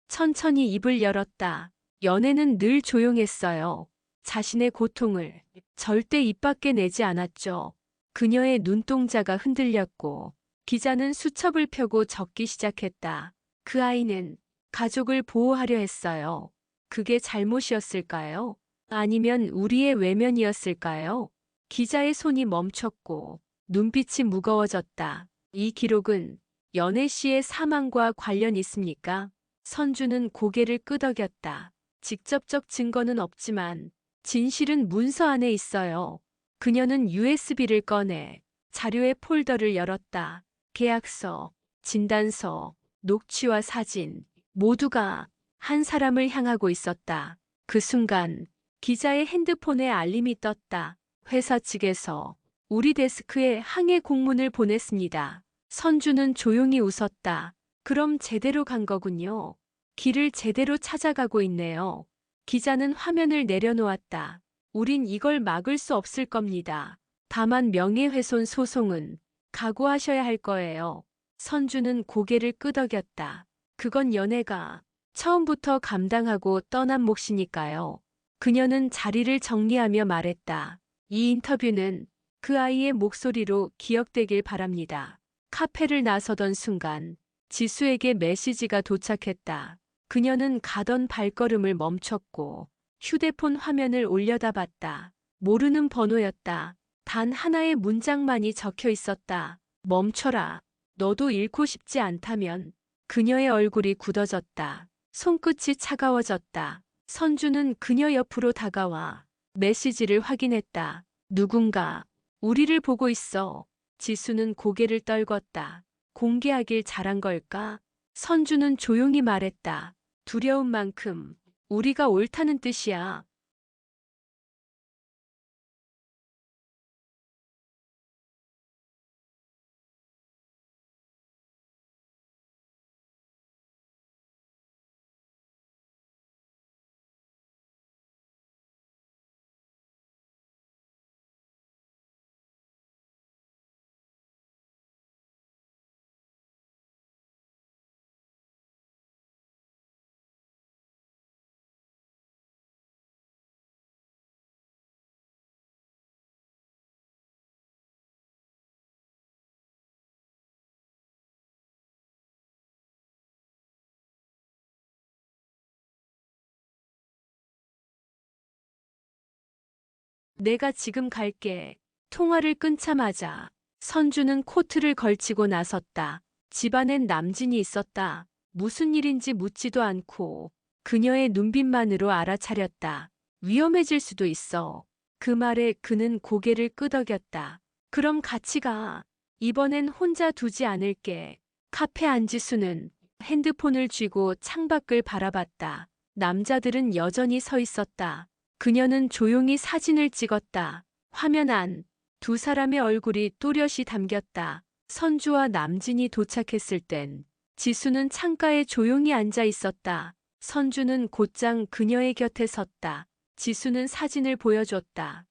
천천히 입을 열었다. 연애는 늘 조용했어요. 자신의 고통을 절대 입 밖에 내지 않았죠. 그녀의 눈동자가 흔들렸고 기자는 수첩을 펴고 적기 시작했다. 그 아이는 가족을 보호하려 했어요. 그게 잘못이었을까요? 아니면 우리의 외면이었을까요? 기자의 손이 멈췄고 눈빛이 무거워졌다. 이 기록은 연애 씨의 사망과 관련 있습니까? 선주는 고개를 끄덕였다. 직접적 증거는 없지만 진실은 문서 안에 있어요. 그녀는 USB를 꺼내 자료의 폴더를 열었다. 계약서, 진단서, 녹취와 사진, 모두가 한 사람을 향하고 있었다. 그 순간 기자의 핸드폰에 알림이 떴다. 회사 측에서 우리 데스크에 항해 공문을 보냈습니다. 선주는 조용히 웃었다. 그럼 제대로 간 거군요. 길을 제대로 찾아가고 있네요. 기자는 화면을 내려놓았다. 우린 이걸 막을 수 없을 겁니다. 다만 명예훼손 소송은 각오하셔야 할 거예요. 선주는 고개를 끄덕였다. 그건 연애가 처음부터 감당하고 떠난 몫이니까요. 그녀는 자리를 정리하며 말했다. 이 인터뷰는 그 아이의 목소리로 기억되길 바랍니다. 카페를 나서던 순간 지수에게 메시지가 도착했다. 그녀는 가던 발걸음을 멈췄고 휴대폰 화면을 올려다봤다. 모르는 번호였다. 단 하나의 문장만이 적혀 있었다. 멈춰라. 너도 잃고 싶지 않다면. 그녀의 얼굴이 굳어졌다. 손끝이 차가워졌다. 선주는 그녀 옆으로 다가와 메시지를 확인했다. 누군가 우리를 보고 있어. 지수는 고개를 떨궜다. 공개하길 잘한 걸까? 선주는 조용히 말했다. 두려운 만큼 우리가 옳다는 뜻이야. 내가 지금 갈게. 통화를 끊자마자 선주는 코트를 걸치고 나섰다. 집안엔 남진이 있었다. 무슨 일인지 묻지도 않고 그녀의 눈빛만으로 알아차렸다. 위험해질 수도 있어. 그 말에 그는 고개를 끄덕였다. 그럼 같이 가. 이번엔 혼자 두지 않을게. 카페 안지수는 핸드폰을 쥐고 창밖을 바라봤다. 남자들은 여전히 서 있었다. 그녀는 조용히 사진을 찍었다. 화면 안 두 사람의 얼굴이 또렷이 담겼다. 선주와 남진이 도착했을 땐 지수는 창가에 조용히 앉아 있었다. 선주는 곧장 그녀의 곁에 섰다. 지수는 사진을 보여줬다.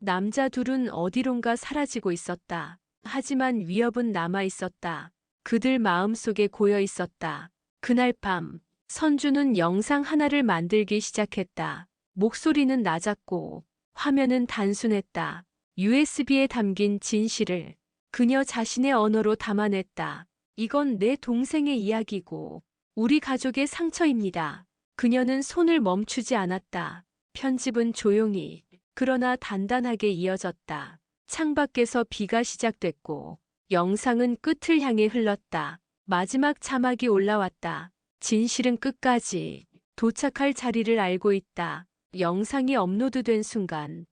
남자 둘은 어디론가 사라지고 있었다. 하지만 위협은 남아 있었다. 그들 마음속에 고여 있었다. 그날 밤, 선주는 영상 하나를 만들기 시작했다. 목소리는 낮았고, 화면은 단순했다. USB에 담긴 진실을 그녀 자신의 언어로 담아냈다. 이건 내 동생의 이야기고, 우리 가족의 상처입니다. 그녀는 손을 멈추지 않았다. 편집은 조용히, 그러나 단단하게 이어졌다. 창밖에서 비가 시작됐고 영상은 끝을 향해 흘렀다. 마지막 자막이 올라왔다. 진실은 끝까지 도착할 자리를 알고 있다. 영상이 업로드된 순간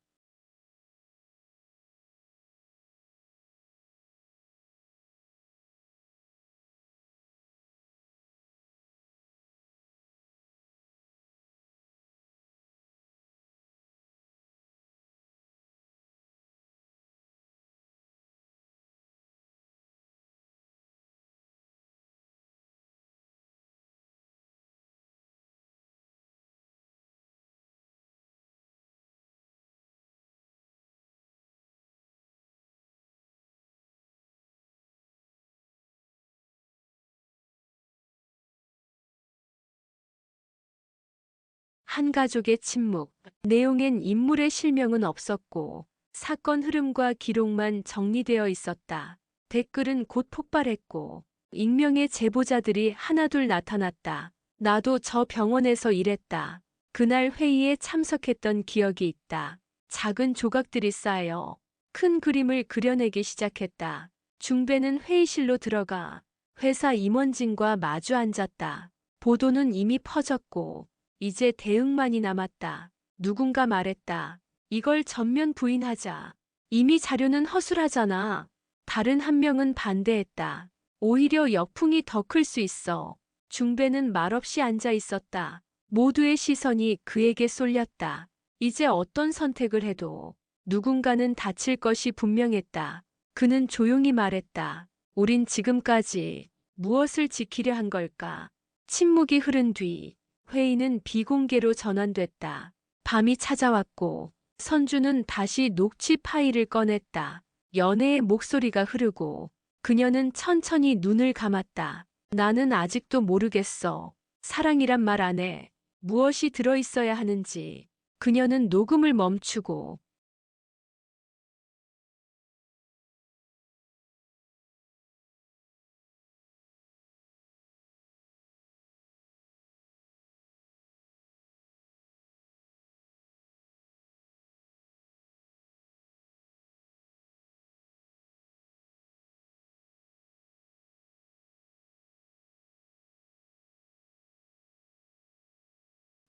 한 가족의 침묵. 내용엔 인물의 실명은 없었고 사건 흐름과 기록만 정리되어 있었다. 댓글은 곧 폭발했고 익명의 제보자들이 하나둘 나타났다. 나도 저 병원에서 일했다. 그날 회의에 참석했던 기억이 있다. 작은 조각들이 쌓여 큰 그림을 그려내기 시작했다. 중배는 회의실로 들어가 회사 임원진과 마주 앉았다. 보도는 이미 퍼졌고 이제 대응만이 남았다. 누군가 말했다. 이걸 전면 부인하자. 이미 자료는 허술하잖아. 다른 한 명은 반대했다. 오히려 역풍이 더 클 수 있어. 중배는 말없이 앉아 있었다. 모두의 시선이 그에게 쏠렸다. 이제 어떤 선택을 해도 누군가는 다칠 것이 분명했다. 그는 조용히 말했다. 우린 지금까지 무엇을 지키려 한 걸까? 침묵이 흐른 뒤 회의는 비공개로 전환됐다. 밤이 찾아왔고 선주는 다시 녹취 파일을 꺼냈다. 연애의 목소리가 흐르고 그녀는 천천히 눈을 감았다. 나는 아직도 모르겠어. 사랑이란 말 안에 무엇이 들어있어야 하는지. 그녀는 녹음을 멈추고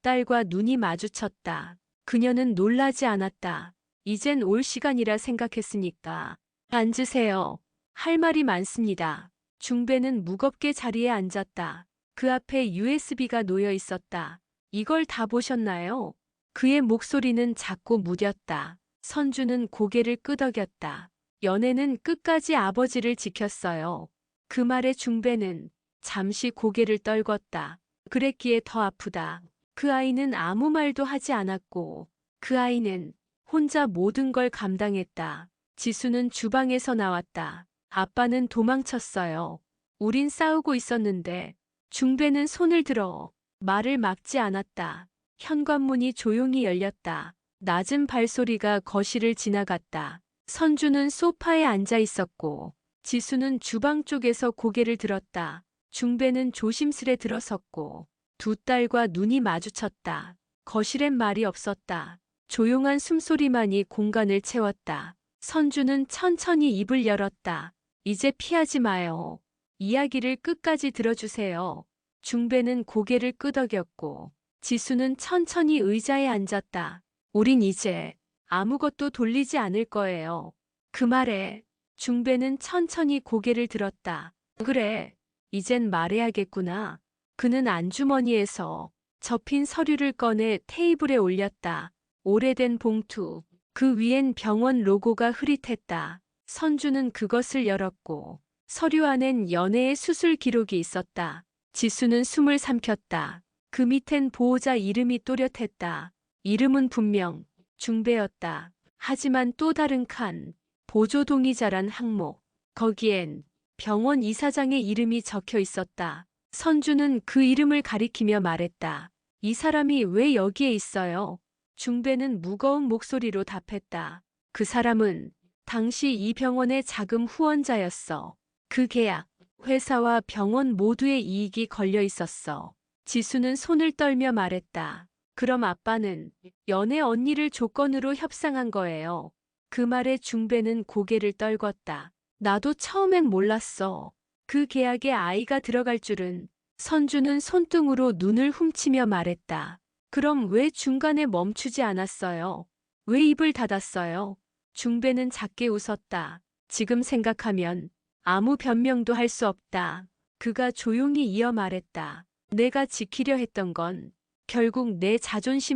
딸과 눈이 마주쳤다. 그녀는 놀라지 않았다. 이젠 올 시간이라 생각했으니까. 앉으세요. 할 말이 많습니다. 중배는 무겁게 자리에 앉았다. 그 앞에 USB가 놓여 있었다. 이걸 다 보셨나요? 그의 목소리는 작고 무뎠다. 선주는 고개를 끄덕였다. 연애는 끝까지 아버지를 지켰어요. 그 말에 중배는 잠시 고개를 떨궜다. 그랬기에 더 아프다. 그 아이는 아무 말도 하지 않았고 그 아이는 혼자 모든 걸 감당했다. 지수는 주방에서 나왔다. 아빠는 도망쳤어요. 우린 싸우고 있었는데 중배는 손을 들어 말을 막지 않았다. 현관문이 조용히 열렸다. 낮은 발소리가 거실을 지나갔다. 선주는 소파에 앉아 있었고 지수는 주방 쪽에서 고개를 들었다. 중배는 조심스레 들어섰고 두 딸과 눈이 마주쳤다. 거실엔 말이 없었다. 조용한 숨소리만이 공간을 채웠다. 선주는 천천히 입을 열었다. 이제 피하지 마요. 이야기를 끝까지 들어주세요. 중배는 고개를 끄덕였고 지수는 천천히 의자에 앉았다. 우린 이제 아무것도 돌리지 않을 거예요. 그 말에 중배는 천천히 고개를 들었다. 그래, 이젠 말해야겠구나. 그는 안주머니에서 접힌 서류를 꺼내 테이블에 올렸다. 오래된 봉투, 그 위엔 병원 로고가 흐릿했다. 선주는 그것을 열었고 서류 안엔 연애의 수술 기록이 있었다. 지수는 숨을 삼켰다. 그 밑엔 보호자 이름이 또렷했다. 이름은 분명 중배였다. 하지만 또 다른 칸, 보조 동의자란 항목. 거기엔 병원 이사장의 이름이 적혀 있었다. 선주는 그 이름을 가리키며 말했다. 이 사람이 왜 여기에 있어요? 중배는 무거운 목소리로 답했다. 그 사람은 당시 이 병원의 자금 후원자였어. 그 계약, 회사와 병원 모두의 이익이 걸려 있었어. 지수는 손을 떨며 말했다. 그럼 아빠는 연애 언니를 조건으로 협상한 거예요. 그 말에 중배는 고개를 떨궜다. 나도 처음엔 몰랐어. 그 계약에 아이가 들어갈 줄은. 선주는 손등으로 눈을 훔치며 말했다. 그럼 왜 중간에 멈추지 않았어요? 왜 입을 닫았어요? 중배는 작게 웃었다. 지금 생각하면 아무 변명도 할 수 없다. 그가 조용히 이어 말했다. 내가 지키려 했던 건 결국 내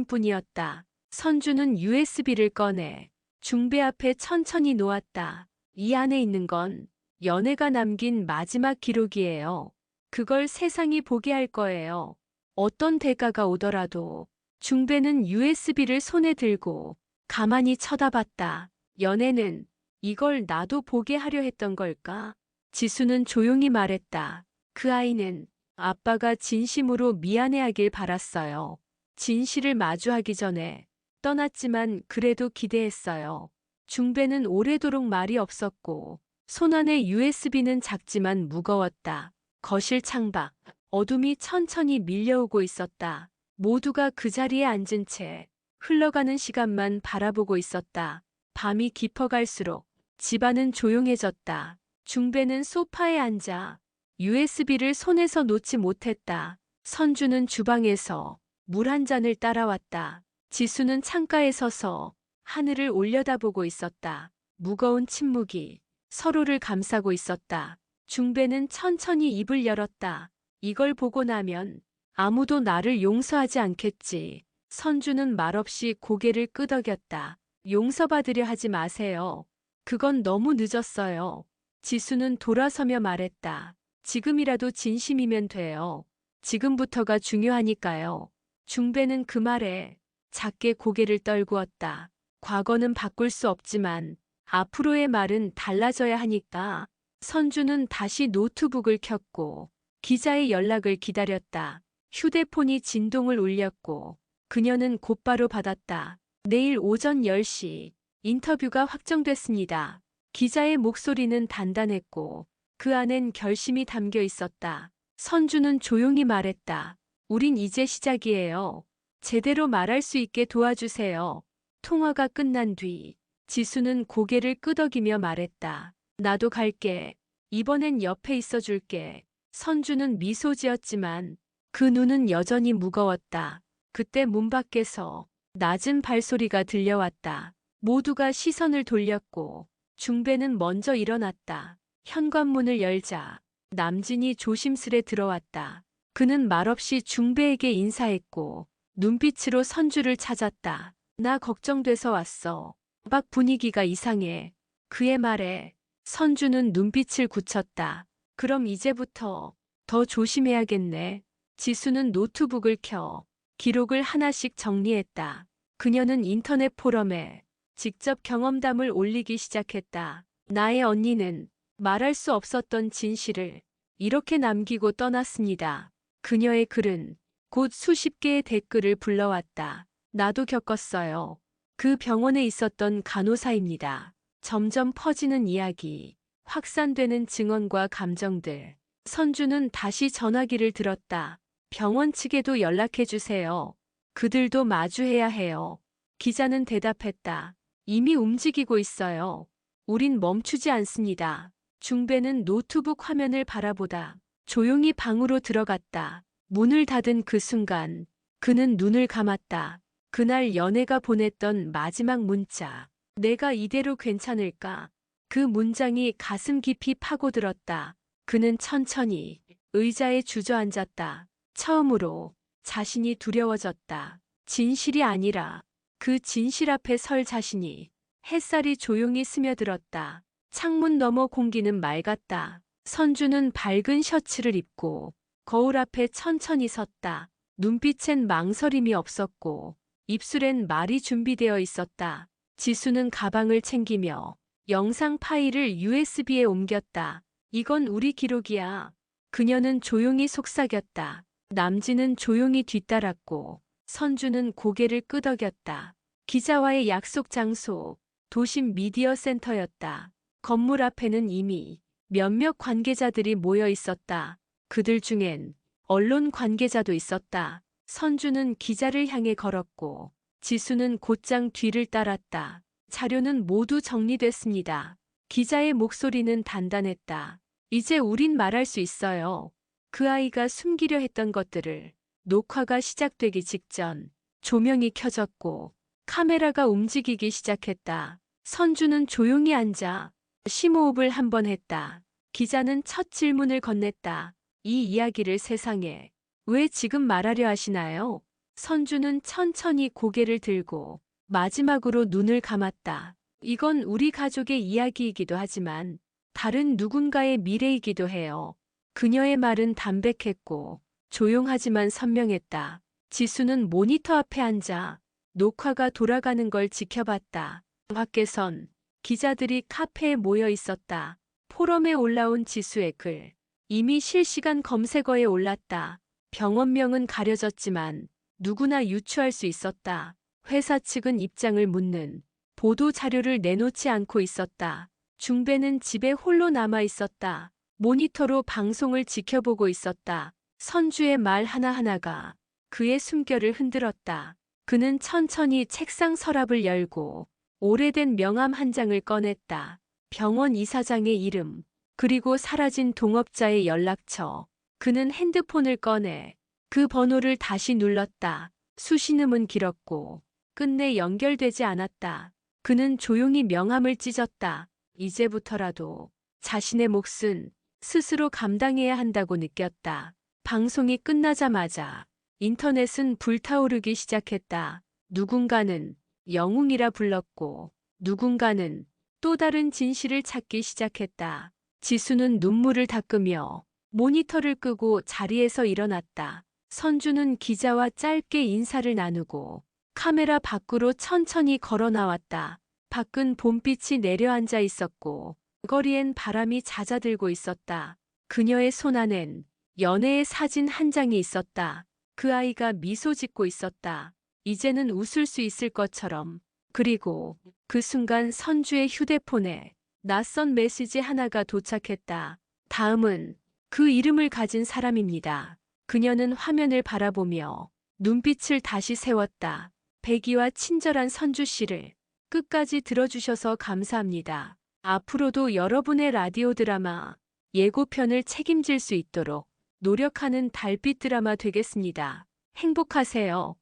자존심뿐이었다. 선주는 USB를 꺼내 중배 앞에 천천히 놓았다. 이 안에 있는 건 연애가 남긴 마지막 기록이에요. 그걸 세상이 보게 할 거예요. 어떤 대가가 오더라도. 중배는 USB를 손에 들고 가만히 쳐다봤다. 연애는 이걸 나도 보게 하려 했던 걸까? 지수는 조용히 말했다. 그 아이는 아빠가 진심으로 미안해하길 바랐어요. 진실을 마주하기 전에 떠났지만 그래도 기대했어요. 중배는 오래도록 말이 없었고 손 안에 USB는 작지만 무거웠다. 거실 창밖, 어둠이 천천히 밀려오고 있었다. 모두가 그 자리에 앉은 채 흘러가는 시간만 바라보고 있었다. 밤이 깊어갈수록 집안은 조용해졌다. 중배는 소파에 앉아 USB를 손에서 놓지 못했다. 선주는 주방에서 물 한 잔을 따라왔다. 지수는 창가에 서서 하늘을 올려다보고 있었다. 무거운 침묵이 서로를 감싸고 있었다. 중배는 천천히 입을 열었다. 이걸 보고 나면 아무도 나를 용서하지 않겠지. 선주는 말없이 고개를 끄덕였다. 용서받으려 하지 마세요. 그건 너무 늦었어요. 지수는 돌아서며 말했다. 지금이라도 진심이면 돼요. 지금부터가 중요하니까요. 중배는 그 말에 작게 고개를 떨구었다. 과거는 바꿀 수 없지만 앞으로의 말은 달라져야 하니까. 선주는 다시 노트북을 켰고 기자의 연락을 기다렸다. 휴대폰이 진동을 울렸고 그녀는 곧바로 받았다. 내일 오전 10시 인터뷰가 확정됐습니다. 기자의 목소리는 단단했고 그 안엔 결심이 담겨 있었다. 선주는 조용히 말했다. 우린 이제 시작이에요. 제대로 말할 수 있게 도와주세요. 통화가 끝난 뒤 지수는 고개를 끄덕이며 말했다. 나도 갈게. 이번엔 옆에 있어 줄게. 선주는 미소 지었지만 그 눈은 여전히 무거웠다. 그때 문 밖에서 낮은 발소리가 들려왔다. 모두가 시선을 돌렸고 중배는 먼저 일어났다. 현관문을 열자 남진이 조심스레 들어왔다. 그는 말없이 중배에게 인사했고 눈빛으로 선주를 찾았다. 나 걱정돼서 왔어. 박 분위기가 이상해. 그의 말에 선주는 눈빛을 굳혔다. 그럼 이제부터 더 조심해야겠네. 지수는 노트북을 켜 기록을 하나씩 정리했다. 그녀는 인터넷 포럼에 직접 경험담을 올리기 시작했다. 나의 언니는 말할 수 없었던 진실을 이렇게 남기고 떠났습니다. 그녀의 글은 곧 수십 개의 댓글을 불러왔다. 나도 겪었어요. 그 병원에 있었던 간호사입니다. 점점 퍼지는 이야기, 확산되는 증언과 감정들. 선주는 다시 전화기를 들었다. 병원 측에도 연락해 주세요. 그들도 마주해야 해요. 기자는 대답했다. 이미 움직이고 있어요. 우린 멈추지 않습니다. 중배는 노트북 화면을 바라보다 조용히 방으로 들어갔다. 문을 닫은 그 순간 그는 눈을 감았다. 그날 연애가 보냈던 마지막 문자. 내가 이대로 괜찮을까? 그 문장이 가슴 깊이 파고들었다. 그는 천천히 의자에 주저앉았다. 처음으로 자신이 두려워졌다. 진실이 아니라 그 진실 앞에 설 자신이. 햇살이 조용히 스며들었다. 창문 너머 공기는 맑았다. 선주는 밝은 셔츠를 입고 거울 앞에 천천히 섰다. 눈빛엔 망설임이 없었고 입술엔 말이 준비되어 있었다. 지수는 가방을 챙기며 영상 파일을 USB에 옮겼다. 이건 우리 기록이야. 그녀는 조용히 속삭였다. 남진은 조용히 뒤따랐고 선주는 고개를 끄덕였다. 기자와의 약속 장소, 도심 미디어 센터였다. 건물 앞에는 이미 몇몇 관계자들이 모여 있었다. 그들 중엔 언론 관계자도 있었다. 선주는 기자를 향해 걸었고 지수는 곧장 뒤를 따랐다. 자료는 모두 정리됐습니다. 기자의 목소리는 단단했다. 이제 우린 말할 수 있어요. 그 아이가 숨기려 했던 것들을. 녹화가 시작되기 직전 조명이 켜졌고 카메라가 움직이기 시작했다. 선주는 조용히 앉아 심호흡을 한 번 했다. 기자는 첫 질문을 건넸다. 이 이야기를 세상에 왜 지금 말하려 하시나요? 선주는 천천히 고개를 들고 마지막으로 눈을 감았다. 이건 우리 가족의 이야기이기도 하지만 다른 누군가의 미래이기도 해요. 그녀의 말은 담백했고 조용하지만 선명했다. 지수는 모니터 앞에 앉아 녹화가 돌아가는 걸 지켜봤다. 밖에선 기자들이 카페에 모여 있었다. 포럼에 올라온 지수의 글. 이미 실시간 검색어에 올랐다. 병원명은 가려졌지만 누구나 유추할 수 있었다. 회사 측은 입장을 묻는 보도 자료를 내놓지 않고 있었다. 중배는 집에 홀로 남아 있었다. 모니터로 방송을 지켜보고 있었다. 선주의 말 하나하나가 그의 숨결을 흔들었다. 그는 천천히 책상 서랍을 열고 오래된 명함 한 장을 꺼냈다. 병원 이사장의 이름, 그리고 사라진 동업자의 연락처. 그는 핸드폰을 꺼내 그 번호를 다시 눌렀다. 수신음은 길었고 끝내 연결되지 않았다. 그는 조용히 명함을 찢었다. 이제부터라도 자신의 몫은 스스로 감당해야 한다고 느꼈다. 방송이 끝나자마자 인터넷은 불타오르기 시작했다. 누군가는 영웅이라 불렀고 누군가는 또 다른 진실을 찾기 시작했다. 지수는 눈물을 닦으며 모니터를 끄고 자리에서 일어났다. 선주는 기자와 짧게 인사를 나누고 카메라 밖으로 천천히 걸어 나왔다. 밖은 봄빛이 내려앉아 있었고 거리엔 바람이 잦아들고 있었다. 그녀의 손 안엔 연애의 사진 한 장이 있었다. 그 아이가 미소 짓고 있었다. 이제는 웃을 수 있을 것처럼. 그리고 그 순간 선주의 휴대폰에 낯선 메시지 하나가 도착했다. 다음은 그 이름을 가진 사람입니다. 그녀는 화면을 바라보며 눈빛을 다시 세웠다. 배기와 친절한 선주 씨를 끝까지 들어주셔서 감사합니다. 앞으로도 여러분의 라디오 드라마 예고편을 책임질 수 있도록 노력하는 달빛 드라마 되겠습니다. 행복하세요.